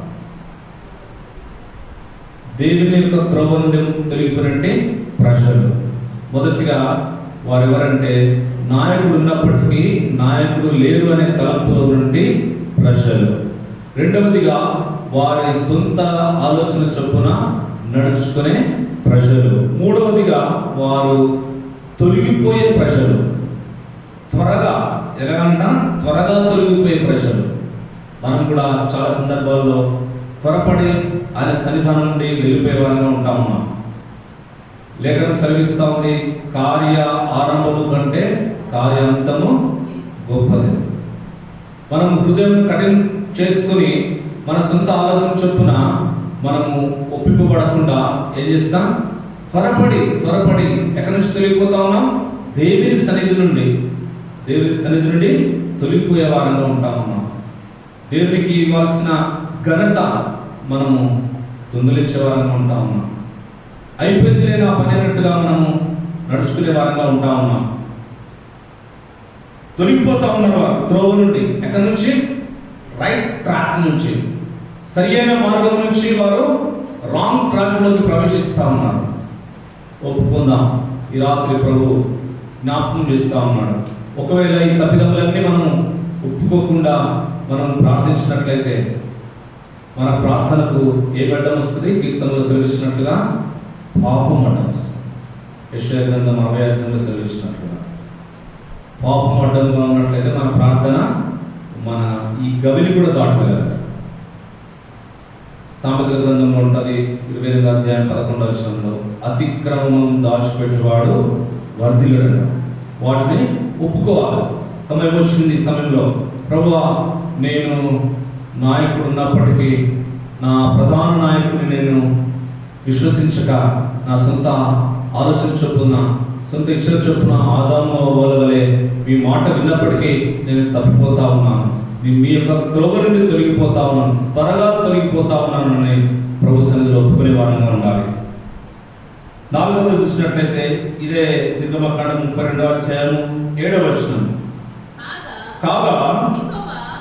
Speaker 1: దేవుని యొక్క త్రోవ నుండి తొలగిపోయినట్టే ప్రజలు. మొదటిగా వారు ఎవరంటే, నాయకుడు ఉన్నప్పటికీ నాయకుడు లేరు అనే తలంపులో నుండి ప్రజలు. రెండవదిగా వారి సొంత ఆలోచన చొప్పున నడుచుకునే ప్రజలు. మూడవదిగా వారు తొలగిపోయే ప్రజలు, త్వరగా ఎలాగంట త్వరగా తొలగిపోయే ప్రజలు. మనం కూడా చాలా సందర్భాల్లో త్వరపడి ఆయన సన్నిధానం నుండి వెళ్ళిపోయే వారంగా ఉంటా ఉన్నాం. లేఖనం సెలవిస్తూ ఉంది, కార్య ఆరంభము కంటే కార్యాంతము గొప్పది. మనం హృదయం కఠిన చేసుకుని మన సొంత ఆలోచన చొప్పున మనము ఒప్పింపబడకుండా ఏం చేస్తాం, త్వరపడి ఎక్కడి నుంచి తొలగిపోతా ఉన్నాం, దేవుని సన్నిధి నుండి తొలగిపోయే వారంగా ఉంటా ఉన్నాం. దేవునికి ఇవ్వాల్సిన ఘనత మనము దొంగిలించే వారంగా ఉంటా ఉన్నాం. అయిపోయింది లేని ఆ పని అన్నట్టుగా మనము నడుచుకునే వారంగా ఉంటా ఉన్నాం. తొలగిపోతా ఉన్నారు వారు త్రోవ నుండి. ఎక్కడి నుంచి, రైట్ ట్రాక్ నుంచి, సరి అయిన మార్గం నుంచి వారు రాంగ్ ట్రాక్లోకి ప్రవేశిస్తూ ఉన్నారు. ఒప్పుకుందాం, ఈ రాత్రి ప్రభు జ్ఞాపకం చేస్తూ ఉన్నాడు. ఒకవేళ ఈ తప్పిదములన్నీ మనము ఒప్పుకోకుండా మనం ప్రార్థించినట్లయితే మన ప్రార్థనకు ఏ అడ్డం వస్తుంది? కీర్తనలో సెలవిచ్చినట్లుగా పాపం అడ్డం వస్తుంది. యెషయా గ్రంథం 60 సెలవిచ్చినట్లుగా పాపం అడ్డంగా ఉన్నట్లయితే మన ప్రార్థన మన ఈ గవిని కూడా దాటగలదు. సామెతల గ్రంథంలో ఉంటుంది 28వ అధ్యాయం 11వ వచనంలో, అతిక్రమం దాచిపెట్టేవాడు వర్ధిల్లుడట. వాటిని ఒప్పుకోవాలి. సమయం వచ్చింది, ఈ సమయంలో ప్రభువా, నేను నాయకుడు ఉన్నప్పటికీ నా ప్రధాన నాయకుడిని నేను విశ్వసించక నా సొంత ఆలోచన చొప్పున, సొంత ఇచ్చల చొప్పున ఆదాము అవ్వల వలె మీ మాట విన్నప్పటికీ నేను తప్పిపోతా ఉన్నాను, మీ యొక్క త్రోవ నుండి తొలగిపోతా ఉన్నాను, త్వరగా తొలగిపోతా ఉన్నాను అని ప్రభు సన్నిధిలో ఒప్పుకునే వారంగా ఉండాలి. 4వ చూసినట్లయితే ఇదే నిర్గమకాండం 32వ అధ్యాయము 7వ వచనం, కాగా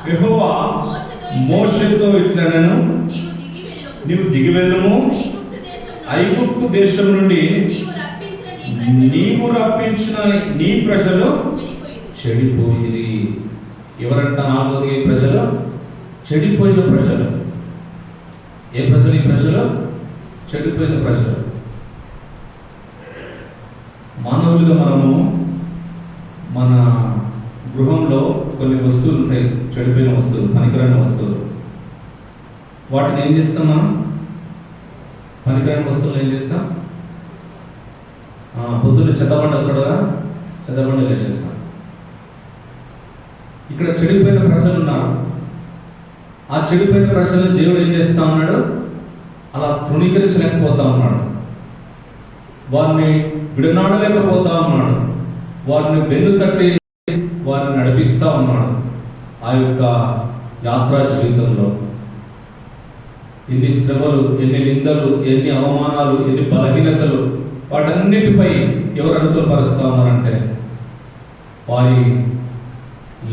Speaker 1: యెహోవా మోషేతో ఇట్లనెను, నీవు దిగి వెళ్ళుము, ఐగుప్తు దేశం నుండి నీవు రప్పించిన నీ ప్రజలు చెడిపోయిరి. ఎవరంట? 4వది ప్రజలు, చెడిపోయిన ప్రజలు. ఏ ప్రజలు? ఈ ప్రజలు చెడిపోయిన ప్రజలు. మానవులుగా మనము మన గృహంలో కొన్ని వస్తువులు ఉంటాయి, చెడిపోయిన వస్తువులు, పనికిరాని వస్తువులు.
Speaker 3: వాటిని ఏం చేస్తాం మనం? పనికిరాని వస్తువులు ఏం చేస్తాం? పొద్దున్న చెత్తబండ వస్తాడుగా, చెత్తబండ వేసేస్తాం. ఇక్కడ చెడిపోయిన ప్రజలు ఉన్నారు. ఆ చెడిపోయిన ప్రజల్ని దేవుడు ఏం చేస్తా ఉన్నాడు? అలా తృణీకరించలేకపోతా ఉన్నాడు. వారిని విడనాడలేకపోతా ఉన్నాడు. వారిని వెన్ను తట్టి వారిని నడిపిస్తూ ఉన్నాడు. ఆ యొక్క యాత్రా జీవితంలో ఎన్ని శ్రమలు, ఎన్ని నిందలు, ఎన్ని అవమానాలు, ఎన్ని బలహీనతలు, వాటన్నిటిపై ఎవరు అనుకూలపరుస్తూ ఉన్నారంటే వారి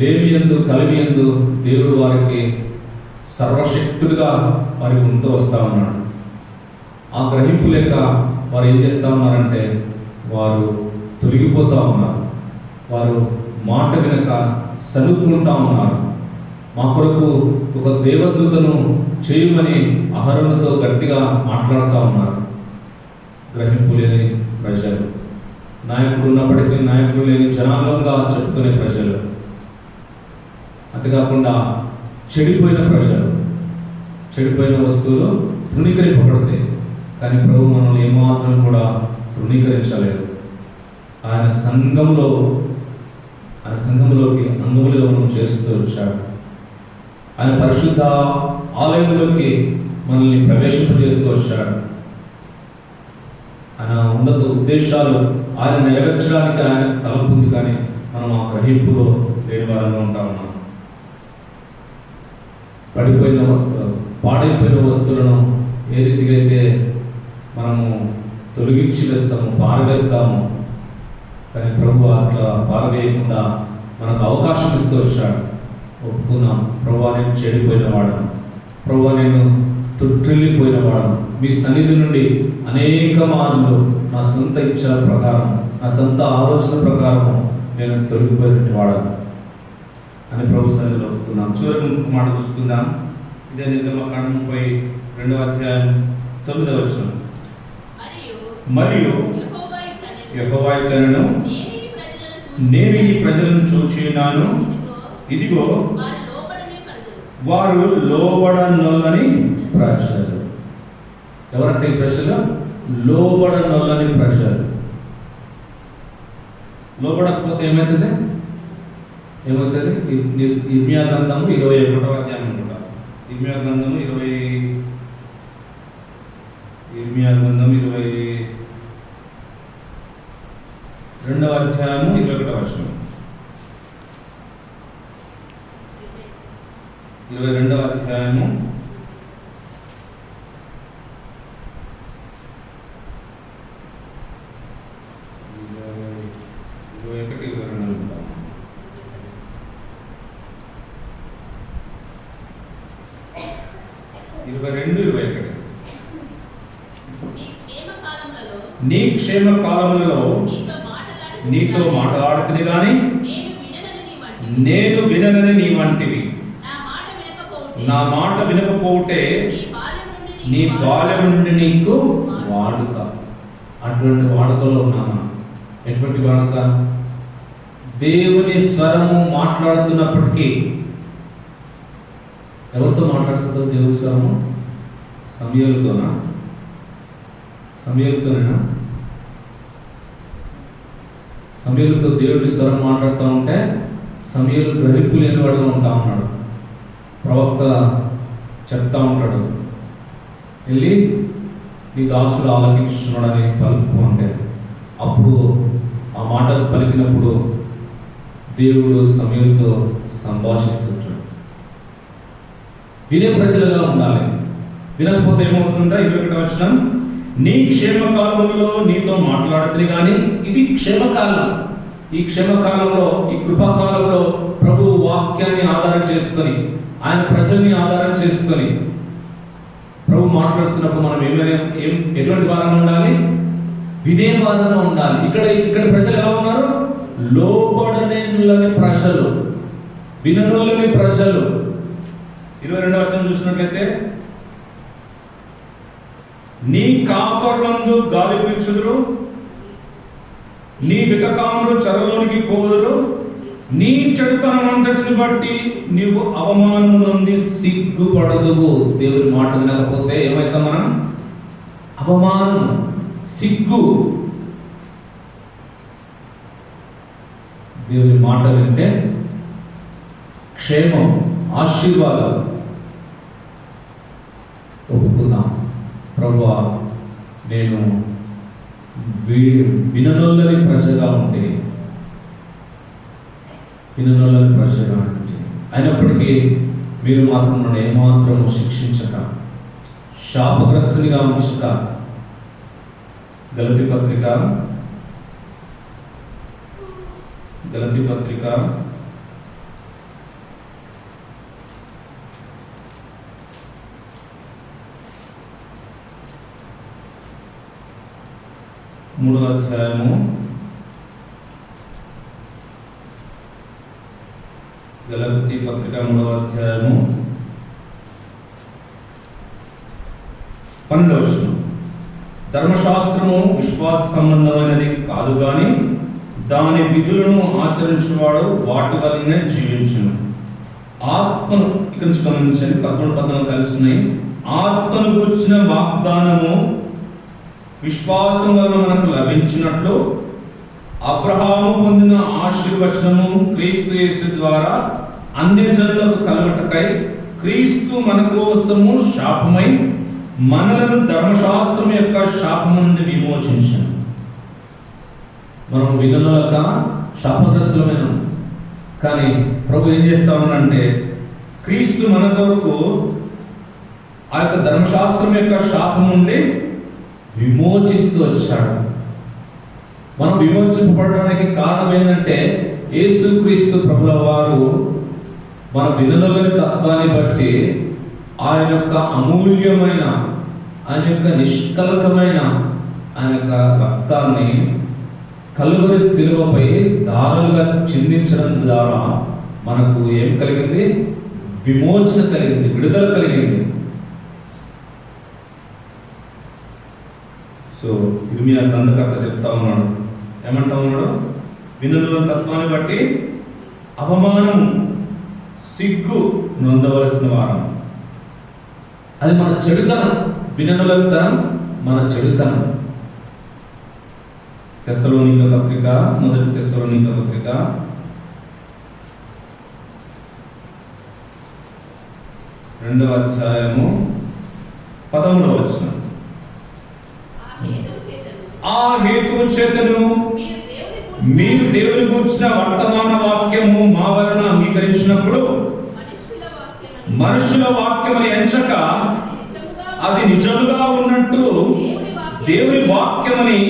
Speaker 3: లేమియందు కలిమియందు దేవుడు వారికి సర్వశక్తుడిగా వారికి ఉంటూ వస్తూ ఉన్నాడు. ఆ గ్రహింపు లేక వారు ఏం చేస్తూ ఉన్నారంటే వారు తొలగిపోతూ ఉన్నారు. వారు మాట వినక సనుక్కుంటా ఉన్నారు. మా కొరకు ఒక దేవదూతను చేయమని అహరోనుతో గట్టిగా మాట్లాడుతూ ఉన్నారు. గ్రహింపు లేని ప్రజలు, నాయకుడు ఉన్నప్పటికీ నాయకుడు లేని జనాంగంగా చెప్పుకునే ప్రజలు, అంతేకాకుండా చెడిపోయిన ప్రజలు, చెడిపోయిన వస్తువులు తృణీకరింపబడతాయి. కానీ ప్రభు మనల్ని ఏమాత్రం కూడా తృణీకరించలేదు. ఆయన సంఘములోకి అంగములుగా మనం చేస్తూ వచ్చాడు. ఆయన పరిశుద్ధ ఆలయంలోకి మనల్ని ప్రవేశింపజేస్తూ వచ్చాడు. ఆయన ఉన్నత ఉద్దేశాలు ఆయన నెరవేర్చడానికి ఆయనకు తలంపు ఉంది. కానీ మనం ఆ గ్రహింపులో లేని వారంగా ఉంటా ఉన్నాం. పాడైపోయిన వస్తువులను ఏ రీతిగా అయితే మనము తొలగించి వేస్తాము, పారవేస్తాము. కానీ ప్రభు అట్లా పారవేయకుండా మనకు అవకాశం ఇస్తూ వచ్చాడు. ఒప్పుకుందాం, ప్రభువా నేను చెడిపోయిన వాడను, ప్రభువా నేను తొట్టిల్లిపోయిన వాడను. మీ సన్నిధి నుండి అనేక మార్లు నా సొంత ఇచ్ఛల ప్రకారం, నా సొంత ఆలోచన ప్రకారం నేను తొలగిపోయినట్టు వాడను అని ప్రభు సన్నిధిలో ఒప్పుకుందాం. చివరికి మాట చూసుకుందాం. ఇదే నిర్గమకాండం 32వ అధ్యాయం 9వ వచనం. మరియు యెహోవా ఇట్లనెను, నేను ఈ ప్రజలను చూచియున్నాను, ఇదిగో వారు లోబడనొల్లని ప్రజలు. ఎవరంటే ఈ ప్రజలు? లోబడనొల్లని ప్రజలు. లోబడకపోతే ఏమవుతుంది? ఇర్మియా గ్రంథము 21వ అధ్యాయం అనుకుంటా. ఇర్మియా గ్రంథము 22వ అధ్యాయము 21వ వచనం. 22వ అధ్యాయము 22-21. నీ క్షేమ కాలములలో నీతో మాట్లాడుతుని గాని నేను విననని నీ వంటివి. నా మాట వినకపోతే నీ బాల్యం నుండి నీకు వాడుక. అటువంటి వాడుకలో ఉన్నామా? ఎటువంటి వాడుక? దేవుని స్వరము మాట్లాడుతున్నప్పటికీ ఎవరితో మాట్లాడుతుందో దేవుని స్వరము? సమయలతోనా? సమయలతోనేనా? సమయలతో దేవుడి స్వరం మాట్లాడుతూ ఉంటే సమయలు గ్రహింపు లేనివాడుగా ఉంటా ఉన్నాడు. ప్రవక్త చెప్తా ఉంటాడు, వెళ్ళి నీ దాసుడు ఆలకించున్నాడని పలుకు అంటే అప్పుడు ఆ మాటలు పలికినప్పుడు దేవుడు సమయలతో సంభాషిస్తుంటాడు. వినే ప్రజలుగా ఉండాలి. వినకపోతే ఏమవుతుందంటే 21వ వచనం, నీ క్షేమకాలంలో నీతో మాట్లాడుతుంది కానీ ఇది క్షేమకాలం. ఈ క్షేమకాలంలో, ఈ కృపాకాలంలో ప్రభు వాక్యాన్ని ఆధారం చేసుకొని, ఆయన ప్రజల్ని ఆధారం చేసుకొని ప్రభు మాట్లాడుతున్నప్పుడు మనం ఎటువంటి వారంగా ఉండాలి? వినే వారంగా ఉండాలి. ఇక్కడ ప్రజలు ఎలా ఉన్నారు? లోబడనేనులని ప్రజలు, విననులని ప్రజలు. 22వ వచనం చూసినట్లయితే, నీ కాపర్లందు గాలి పీల్చుదురు, నీ విటకాములు చెరలోనికి పోదురు, నీ చెడుతనం అంతటిని బట్టి నీవు అవమానము నుండి సిగ్గుపడదువు. దేవుని మాట వినకపోతే ఏమైతాం మనం? అవమానం, సిగ్గు. దేవుని మాట వింటే క్షేమం, ఆశీర్వాదం. ఒప్పుకుందాం, ప్రభువా నేను విననొల్లని ప్రజగా ఉంటే, విననొల్లని ప్రజగా ఉంటే, అయినప్పటికీ మీరు మాత్రం నన్ను ఏమాత్రము శిక్షించక, శాపగ్రస్తునిగా ఉంచక. గలతీ పత్రిక 3వ అధ్యాయము గలతీ పత్రిక 3వ అధ్యాయము 12వ వచనం. ధర్మశాస్త్రము విశ్వాస సంబంధమైనది కాదు గాని దాని విధులను ఆచరించేవాడు వాటి వల్లనే జీవించును. ఆత్మను, ఇక్కడ నుంచి గమనించండి, 11-14 కలుస్తున్నాయి. ఆత్మను గూర్చిన వాగ్దానము విశ్వాసం వలన మనకు లభించినట్లు అబ్రహాము పొందిన ఆశీర్వచనము క్రీస్తు యేసు ద్వారా అన్యజనులకు కలుగుటకై క్రీస్తు మన కోసము శాపమై మనలను ధర్మశాస్త్రం యొక్క శాపము నుండి విమోచించను. మనం విననులక శాపగ్రస్తులమైన, కానీ ప్రభు ఏం చేస్తా ఉన్నాడంటే క్రీస్తు మన కొరకు ఆ యొక్క ధర్మశాస్త్రం యొక్క శాపం నుండి విమోచిస్తూ వచ్చాడు. మనం విమోచింపబడడానికి కారణం ఏంటంటే యేసుక్రీస్తు ప్రభుల వారు మన విననులని తత్వాన్ని బట్టి ఆయన యొక్క అమూల్యమైన, ఆయన యొక్క నిష్కలకమైన ఆయన యొక్క రక్తాన్ని కలువరి శిలువపై దారులుగా చిందించడం ద్వారా మనకు ఏం కలిగింది? విమోచన కలిగింది, విడుదల కలిగింది. సో ఇర్మియా గ్రంథకర్త చెప్తా ఉన్నాడు, ఏమంటా ఉన్నాడు? విననుల తత్వాన్ని బట్టి అవమానము, సిగ్గు నొందవలసిన వారం. అది మన చెడుతనం. విననుల తరం మన చెడుతనం. తెస్సలోనిక పత్రిక, 1 తెస్సలోనిక పత్రిక 2వ అధ్యాయము 13వ వచనం. ఆ హేతువు చేతను మీరు దేవుని గురించిన వర్తమాన వాక్యము మా వలన అంగీకరించినప్పుడు మనుషుల వాక్యమని ఎంచక అది నిజముగా ఉన్నట్టు దేవుని వాక్యమని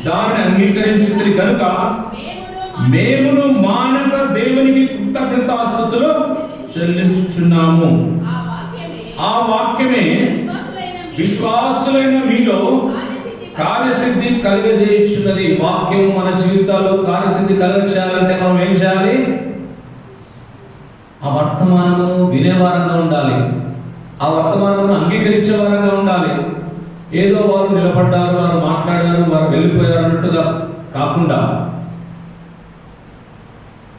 Speaker 3: దానిని అంగీకరించింది కనుక మేమును మానక దేవునికి కృతజ్ఞతాస్తుతులు చెల్లించుచున్నాము. ఆ వాక్యమే విశ్వాసులైన మీలో కార్యసిద్ధి కలుగజేయుచున్నది. వాక్యము మన జీవితాల్లో కార్యసిద్ధి కలుగజేయాలంటే మనం ఏం చేయాలి? ఆ వర్తమానమును వినేవారంగా ఉండాలి, ఆ వర్తమానమును అంగీకరించే వారంగా ఉండాలి. ఏదో వారు నిలబడ్డారు, వారు మాట్లాడారు, వారు వెళ్ళిపోయారు అన్నట్టుగా కాకుండా.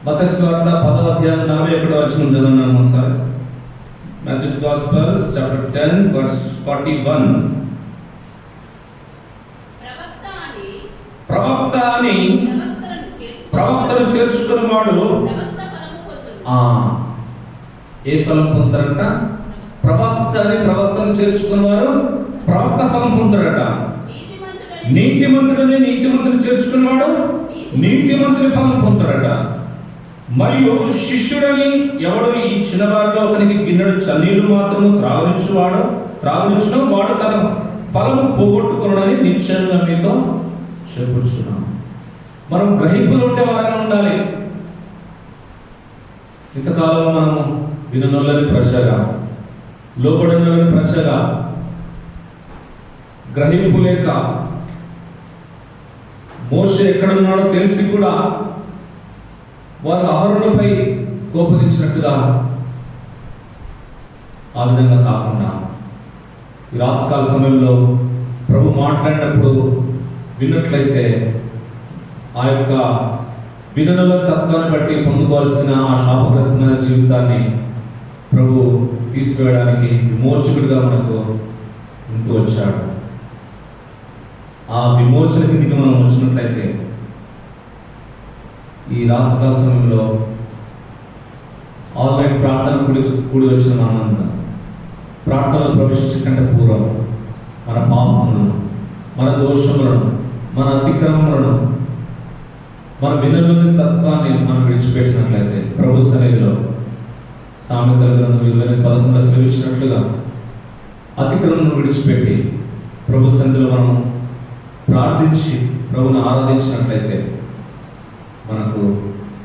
Speaker 3: మత్తయి సువార్త 10వ అధ్యాయం 41వ వచనం చదవన్నాను ఒకసారి. Matthew's Gospel, chapter 10, verse 41. ప్రవక్త అని ప్రవక్తను చేర్చుకున్నవాడు ఏ ఫలం పొందుతారంట? ప్రవక్త అని ప్రవక్తను చేర్చుకున్నవారు ప్రవక్త ఫలం పొందుతాడట. నీతిమంతుడని నీతిమంతుని చేర్చుకున్నవాడు నీతిమంతుని ఫలం పొందుతాడట. మరియు శిష్యుడని ఎవడు ఈ చిన్నవారిలో ఒకనికి గిన్నెడు చన్నీళ్లు మాత్రము త్రాగనిచ్చును వాడు తన ఫలము పోగొట్టుకున్నాడని నిశ్చయంగా మీతో చెప్పుచున్నాం. మనం గ్రహింపులు ఉండే వారంగా ఉండాలి. ఇంతకాలం మనము విననొల్లని ప్రజగా, లోబడినొల్లని ప్రజగా, గ్రహింపు లేక, మోషే ఎక్కడున్నాడో తెలిసి కూడా వారు అహరోనుపై కోపగించినట్టుగా ఆ విధంగా కాకుండా ఈ రాత్రికాల సమయంలో ప్రభు మాట్లాడినప్పుడు విన్నట్లయితే ఆ యొక్క వినడంలో తత్వాన్ని బట్టి పొందుకోవాల్సిన ఆ శాపగ్రస్తమైన జీవితాన్ని ప్రభు తీసివేయడానికి విమోచకుడిగా మనకు ఉంటూ వచ్చాడు. ఆ విమోచన కిందికి మనం వచ్చినట్లయితే ఈ రాత్రికాల సమయంలో ఆన్లైన్ ప్రార్థన కూడి వచ్చిన మనందరం ప్రార్థనలో ప్రవేశించే కంటే పూర్వం మన పాపములను, మన దోషములను, మన అతిక్రమములను, మన వినలోని తత్వాన్ని మనం విడిచిపెట్టినట్లయితే ప్రభు సన్నిధిలో సామెతల గ్రంథం 20:11 సెలవిచ్చినట్లుగా అతిక్రమను విడిచిపెట్టి ప్రభు సన్నిధిలో మనం ప్రార్థించి ప్రభుని ఆరాధించినట్లయితే మనకు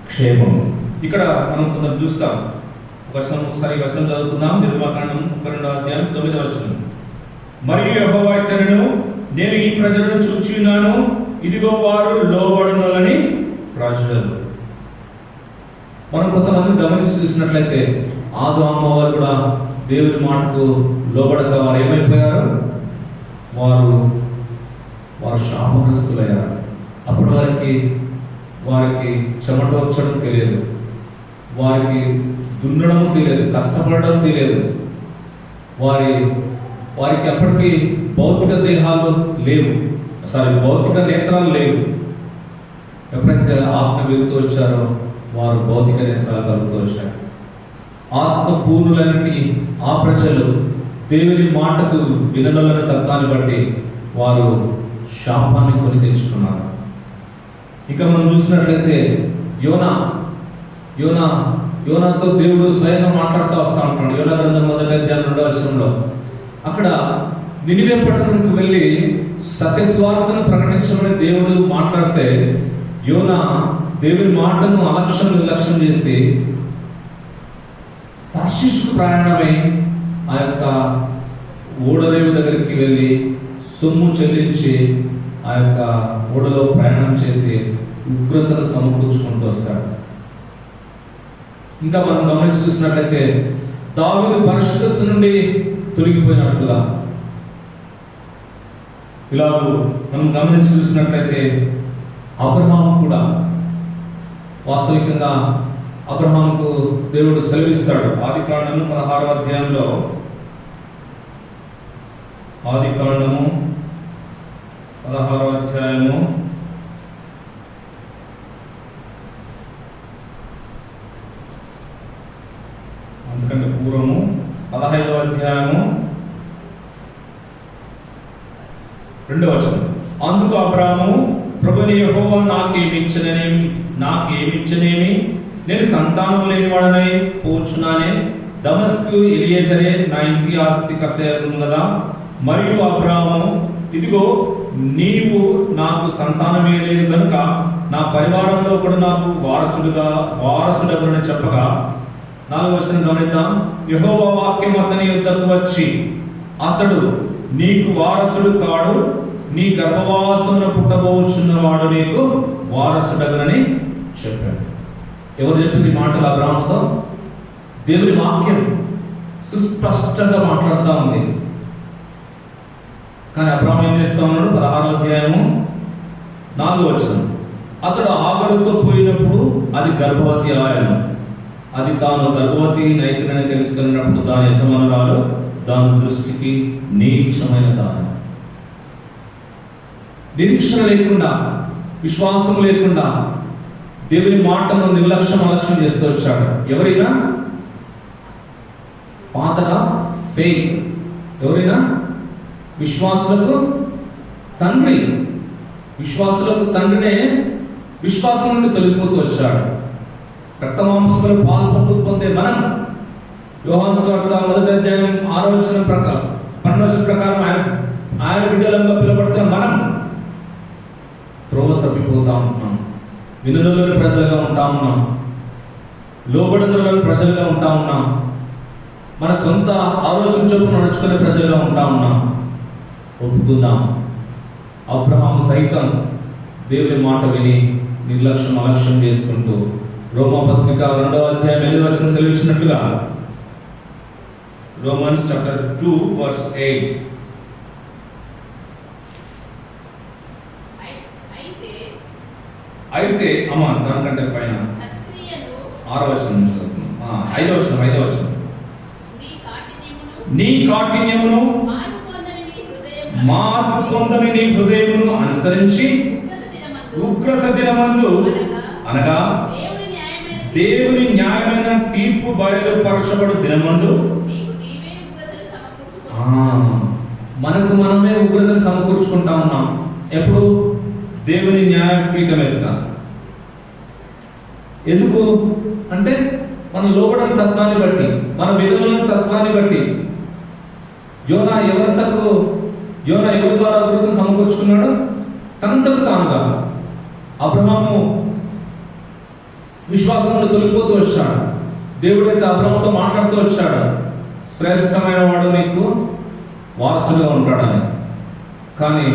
Speaker 3: క్షేమము. ఇక్కడ మనం కొంచెం చూస్తాం. ఒకసారి వచనం చదువుకుందాం. నిర్గమకాండం 32:9. మరియు యెహోవా ఇట్లనెను, నేను ఈ ప్రజలను చూచున్నాను, ఇదిగో వారు లోబడునని ప్రజలు. మనం కొంతమందిని గమనించి చూసినట్లయితే ఆదాము వారు కూడా దేవుని మాటకు లోబడక వారు ఏమైపోయారు? వారు శాపగ్రస్తులయ్యారు. అప్పటి వారికి చెమటోర్చడం తెలియదు, వారికి దున్నడము తెలియదు, కష్టపడడం తెలియదు. వారికి అప్పటికి భౌతిక దేహాలు లేవు, భౌతిక నేత్రాలు లేవు. ఎప్పుడైతే ఆత్మ వెలుగుతూ వచ్చారో వారు భౌతిక నేత్రాలు కలుగుతూ వచ్చారు. ఆత్మ పూర్ణులన్నిటి ఆ ప్రజలు దేవుని మాటకు వినడలని తత్వాన్ని బట్టి వారు శాపాన్ని కొని తెచ్చుకున్నారు. ఇక మనం చూసినట్లయితే యోనాతో దేవుడు స్వయంగా మాట్లాడుతూ వస్తూ ఉంటాడు. యోనా గ్రంథం 1:2 అక్కడ నినివే పట్టణంకు వెళ్ళి సత్యస్వార్తను ప్రకటించమని దేవుడు మాట్లాడితే యోనా దేవుని మాటను నిర్లక్ష్యం చేసి తర్షీషుకు ప్రయాణమై ఆ యొక్క ఓడరేవు దగ్గరికి వెళ్ళి సొమ్ము చెల్లించి ఆ యొక్క ఓడలో ప్రయాణం చేసి ఉగ్రతను సమకూర్చుకుంటూ వస్తాడు. ఇంకా మనం గమనించి చూసినట్లయితే దావీదు పరిశుద్ధత నుండి తొలగిపోయినట్లుగా ఇలాగూ మనం గమనించి చూసినట్లయితే అబ్రహాము కూడా వాస్తవికంగా అబ్రహాముకు దేవుడు సెలవిస్తాడు. ఆదికాండము 16వ అధ్యాయంలో అందుకంటే పూర్వము 15వ అధ్యాయము 2వ వచనం. అందుకు అబ్రాహాము, ప్రభుని యెహోవా నాకేమిచ్చనేమి, నేను సంతానము లేనివాడనై పోచున్నానే, దమస్కు ఎలియేజరే నా ఇంటి ఆస్తికర్త అగును కదా. మరియు అబ్రాహాము, ఇదిగో నీవు నాకు సంతానమే లేదు కనుక నా పరివారంలో ఒకడు నాకు వారసుడగునని చెప్పగా 4వ వచనం గమనిద్దాం. యెహోవా వాక్యం అతని యొద్దకు వచ్చి, అతడు నీకు వారసుడు కాడు, నీ గర్భవాసమున పుట్టబోచున్నవాడు నీకు వారసుడగునని చెప్పాడు. ఎవరు చెప్పింది ఈ మాటలు అబ్రాహాముతో? దేవుని వాక్యం సుస్పష్టంగా మాట్లాడుతూ ఉంది. కానీ అబ్రాహాము ఏం చేస్తూ ఉన్నాడు? 16వ అధ్యాయము 4వ వచనం. అతడు ఆగడుతో పోయినప్పుడు అది గర్భవతి ఆయను. అది తాను గర్భవతి నైతినని తెలుసుకున్నప్పుడు దాని యజమానురాలు దాని దృష్టికి నీచమైన దాని. నిరీక్షణ లేకుండా, విశ్వాసం లేకుండా దేవుని మాటను అలక్ష్యం చేస్తూ వచ్చాడు. ఎవరైనా ఫాదర్ ఆఫ్ ఫెయిత్, ఎవరైనా విశ్వాసులకు తండ్రి. విశ్వాసులకు తండ్రినే విశ్వాసం నుండి తొలగిపోతూ వచ్చాడు. రక్తమాంసములు పాల్పండు పొందే మనం యోహాను సువార్త 1వ అధ్యాయం 6వ వచనం ప్రకారం 12వ వచనం ప్రకారం ఆయన బిడ్డలంగా పిలువబడుతున్న మనం త్రోవ తప్పిపోతా ఉంటున్నాం. వినులోని ప్రజలుగా ఉంటా ఉన్నాం, లోబడులోని ప్రజలుగా ఉంటా ఉన్నాం, మన సొంత ఆలోచన చొప్పున నడుచుకునే ప్రజలుగా ఉంటా ఉన్నాం. ఒప్పుకుందాం, అబ్రహాము సైతం దేవుని మాట విని అలక్ష్యం చేసుకుంటూ రోమాపత్రిక 2వ అధ్యాయం 8వ వచనం సెలవిచ్చినట్లుగా రోమన్స్ చాప్టర్ 2:8
Speaker 4: అయితే
Speaker 3: అయితే అమ్మ దానికంటే పైన
Speaker 4: సత్క్రియలు
Speaker 3: 6వ వచనం చదువుతున్నాం. 5వ వచనం నీ కాఠిన్యమును మార్పు పొందని నీ హృదయమును అనుసరించి ఉగ్రత దినమందు అనగా దేవుని న్యాయమైన తీర్పు బయలుపరచబడు దినమందు మనకు మనమే ఉగ్రతను సమకూర్చుకుంటా ఉన్నాం. ఎప్పుడు? దేవుని న్యాయపీఠం ఎదుట. ఎందుకు అంటే మన లోబడిన తత్వాన్ని బట్టి, మన విలువల తత్వాన్ని బట్టి. యోనా ఎవరి ద్వారా ఉగ్రతను సమకూర్చుకున్నాడు? తనంతకు తానుగా. అబ్రహాము విశ్వాసంలో తొలిగిపోతూ వచ్చాడు. దేవుడైతే అబ్రహాముతో మాట్లాడుతూ వచ్చాడు, శ్రేష్టమైన వాడు నీకు వారసుగా ఉంటాడని. కానీ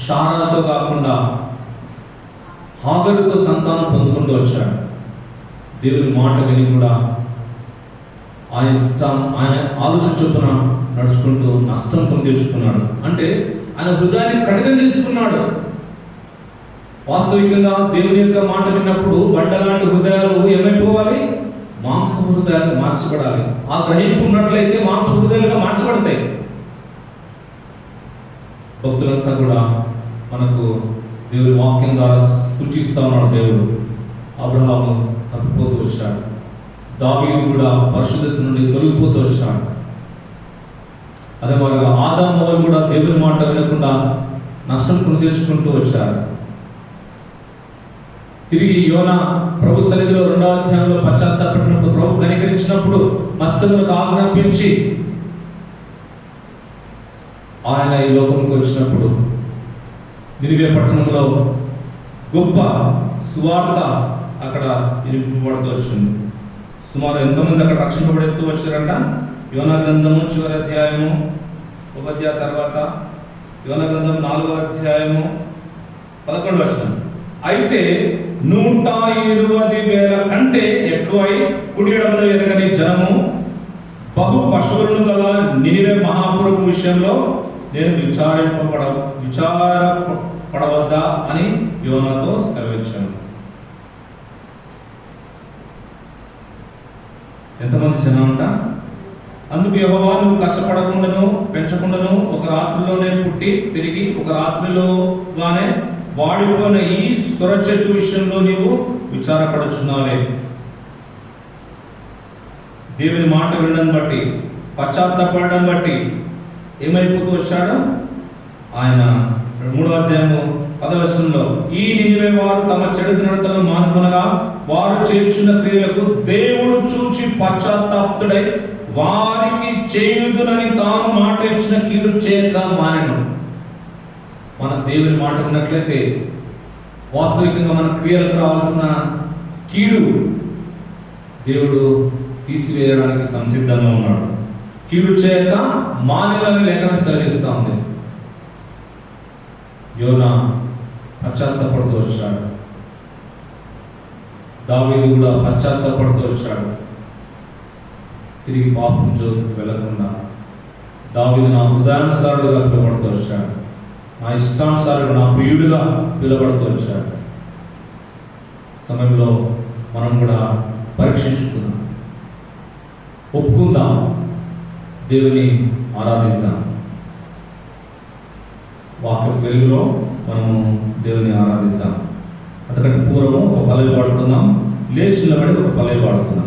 Speaker 3: శారాతో కాకుండా హాగరుతో సంతానం పొందుకుంటూ వచ్చాడు. దేవుని మాట విని కూడా ఆయన ఇష్టం, ఆయన ఆలోచన చొప్పున నడుచుకుంటూ నష్టం కొని తెచ్చుకున్నాడు. అంటే ఆయన హృదయాన్ని కఠినం చేసుకున్నాడు. వాస్తవికంగా దేవుని యొక్క మాట విన్నప్పుడు బండలాంటి హృదయాలు ఏమైపోవాలి? మాంస హృదయాలు మార్చబడాలి. ఆ గ్రహింపు ఉన్నట్లయితే మాంస హృదయాలుగా మార్చబడతాయి. భక్తులంతా కూడా మనకు దేవుని వాక్యం ద్వారా సూచిస్తా ఉన్నాడు. దేవుడు అబ్రహాము తప్పిపోతూ వచ్చాడు. దావీదు కూడా పరిశుద్ధత నుండి తొలగిపోతూ వచ్చాడు. అదే మాదిరిగా ఆదాము వాళ్ళు కూడా దేవుని మాట వినకుండా నష్టం కొని తెచ్చుకుంటూ వచ్చారు. తిరిగి యోనా ప్రభు సన్నిధిలో 2వ అధ్యాయంలో పశ్చాత్తాపడినప్పుడు, ప్రభు కనికరించినప్పుడు మత్స్యములకు ఆజ్ఞాపించి ఆయన ఈ లోకంలోకి వచ్చినప్పుడు నినివే పట్టణంలో గొప్ప సువార్త అక్కడ వినిపింపబడుతూ వచ్చింది. సుమారు ఎంతమంది అక్కడ రక్షింపబడుతూ వచ్చారంట? యోనా గ్రంథము చివరి అధ్యాయము 1వ అధ్యాయం తర్వాత యోనా గ్రంథం 4వ అధ్యాయము 11వ వచనం. అయితే 120,000 కంటే ఎక్కువై కుడి ఎడమలో ఎరగని జనము బహు పశువులను గల నినివే మహాపురపు విషయంలో నేను విచారపడవద్దా అని యోనాతో సెలవిచ్చాను. ఎంతమంది జనం అంట? అందుకు యెహోవా నువ్వు కష్టపడకుండాను పెంచకుండాను ఒక రాత్రిలోనే పుట్టి పెరిగి ఒక రాత్రిలోగానే వాడిపోయిన ఈ సొర చెట్టు విషయంలో నీవు విచారపడుచున్నావే. దేవుని మాట వినడం బట్టి, పశ్చాత్తాపడడం బట్టి ఏమైపోతూ వచ్చాడు? ఆయన 3వ అధ్యాయము 10వ వచనంలో ఈ నినివే వారు తమ చెడు నడతలను మానుకొనగా వారు చేర్చున్న క్రియలకు దేవుడు చూచి పశ్చాత్తాప్తుడై వారికి చేయుదునని తాను మాట ఇచ్చిన కీడు చేయక మానెను. మన దేవుని మాట విన్నట్లయితే వాస్తవికంగా మన క్రియలకు రావాల్సిన కీడు దేవుడు తీసివేయడానికి సంసిద్ధంగా ఉన్నాడు. కీడు చేయక మానెను లేఖనం సెలవిస్తా ఉంది. యోనా పశ్చాత్తాపడుతూ వచ్చాడు. దావీదు కూడా పశ్చాత్తాపడుతూ వచ్చాడు. తిరిగి పాపం జోలికి వెళ్లకుండా దావీదు నా హృదయానుసారుడుగా పిలువబడుతూ వచ్చాడు. నా ఇష్టానుసారుడు, నా ప్రియుడుగా పిలువబడుతూ వచ్చాడు. సమయంలో మనం కూడా పరీక్షించుకుందాం, ఒప్పుకుందాం, దేవుని ఆరాధిస్తాం. వాక్య వెలుగులో మనము దేవుని ఆరాధిస్తాం. అంతకంటే పూర్వము ఒక పల్లవి పాడుకుందాం. లేచి నిలబడి ఒక పల్లవి పాడుకుందాం.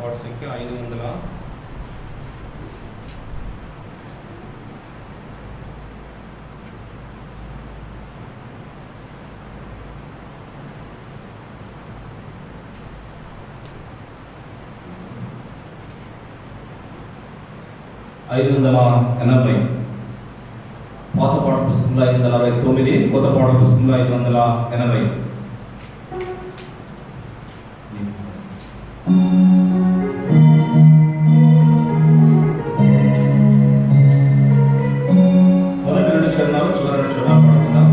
Speaker 3: వాట్సాప్కి 500
Speaker 4: 500
Speaker 3: 580, పాత పాట పుస్తకంలో 569, కొత్త పాట పుస్తకంలో 580. మొదటి 2 చరణాలు, చివరి 2 చరణాలు పాడుకుందాం.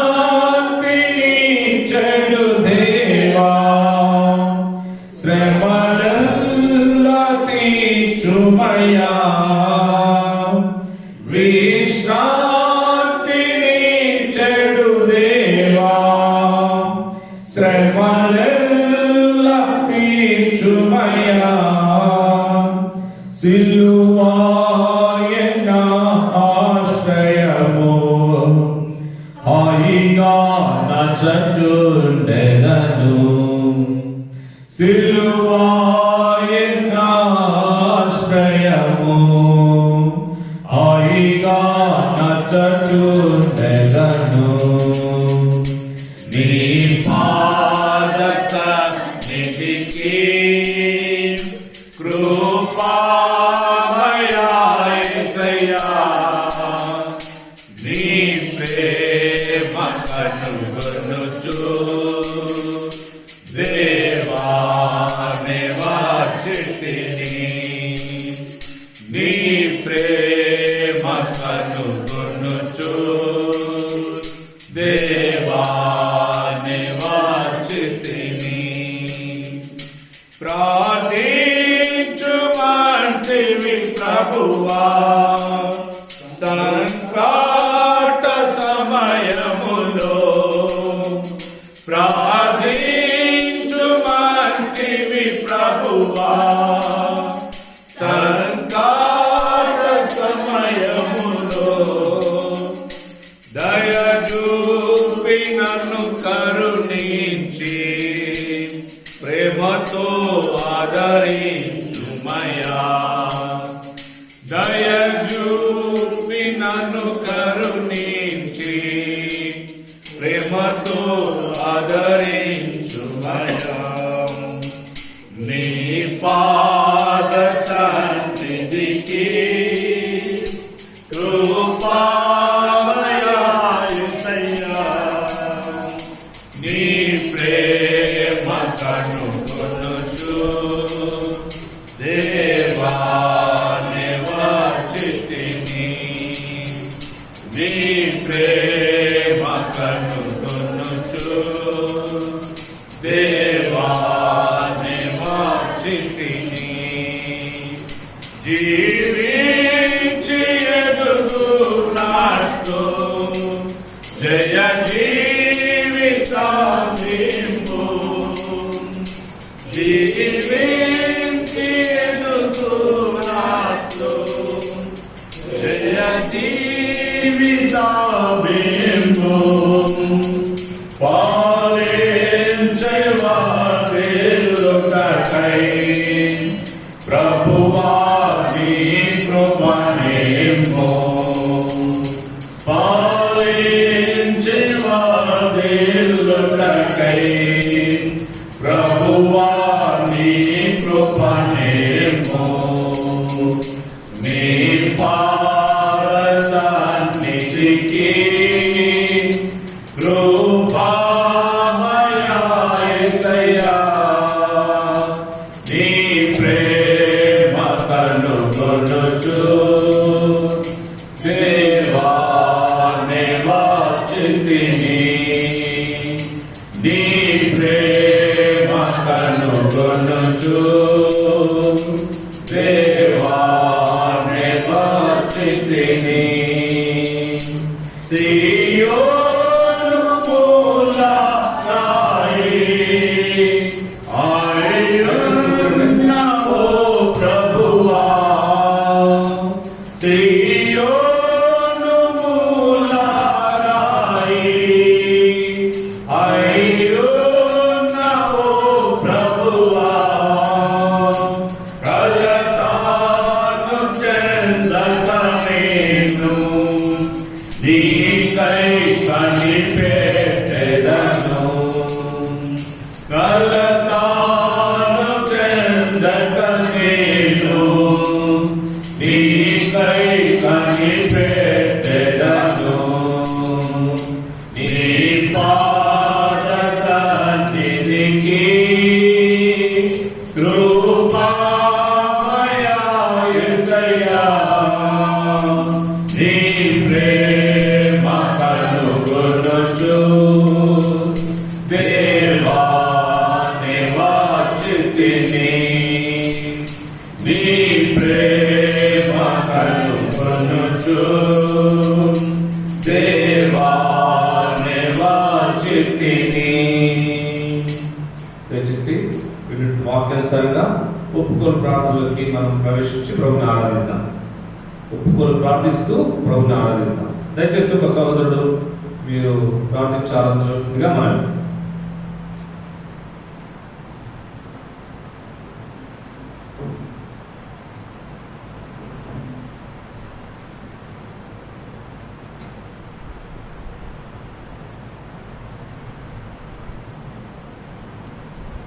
Speaker 1: విశ్రాంతిని చెడు దేవా, శ్రమలల్లా తీర్చుమయ్యా. విశ్రాంతిని చెడు దేవా, శ్రమలల్లా తీర్చుమయ్యా. సిలువాయన ఆశ్రయము, హాయిగా నచ్చటుండెదను. సిలువాయన ఆశ్రయము, హాయిగా నచ్చటుండెదను. నీ పాద సన్నిధికి కృపామయా యేసయ్యా, నీ ప్రేమ కనుగొనుచు దేవా నివాసితిని. నీ ప్రేమ కనుగొనుచు దేవా నివాసితిని. ప్రార్థించుమంటివి ప్రభువా, సంకట సమయములో. ప్రార్థించుమంటివి ప్రభువా, సంకట సమయములో. దయ చూపి నన్ను కరుణించి ప్రేమతో ఆదరించుమయ్యా. దయ చూపి నన్ను కరుణించి ప్రేమతో ఆదరించుమయ్యా. నీ పాద సన్నిధికి కృపామయా యేసయ్యా, నీ ప్రేమ కనుగొనుచు దేవా నివాసితిని. నీ ప్రేమ కనుగొనుచు దేవా నివాసితిని. జీవించి ఎదుగునాడు జయ జీవితాంబు. జీవించి ఎదుగునాడు జయ జీవితాంబు. పాలించవాదేలుకై ప్రభువా నీ కృపనేమో. పాలించవాదేలుకై ప్రభువా నీ కృపనేమో. నీ పాద సన్నిధికి కృపామయా యేసయ్యా, నీ ప్రేమ కనుగొనుచు దేవా నివాసితిని. నీ ప్రేమ కనుగొనుచు దేవా
Speaker 2: సియోను మూలరాయి ఆయనున్నవో ప్రభువా సియోను మూలరాయి ఆయనున్నవో ప్రభువా కలతాను చెందకనేను నీకై కనిపెట్టెదను కలతాను చెందకనేను నీకై కనిపెట్టెదను నీ పాద సన్నిధికి కృపామయా యేసయ్యా నీ ప్రేమ కనుగొనుచు దేవా నివాసితిని నీ ప్రేమ కనుగొనుచు దేవా నివాసితిని.
Speaker 3: దయచేసి వాక్యానుసారంగా ఒప్పుకోలు ప్రార్థనలోకి మనం ప్రవేశించి ప్రభుని ఆరాధిస్తాం. ఒప్పుకోలు ప్రార్థిస్తూ ప్రభుని ఆరాధిస్తాం. దయచేసి ఒక సహోదరుడు మీరు ప్రార్థించాలని చూసిందిగా మనం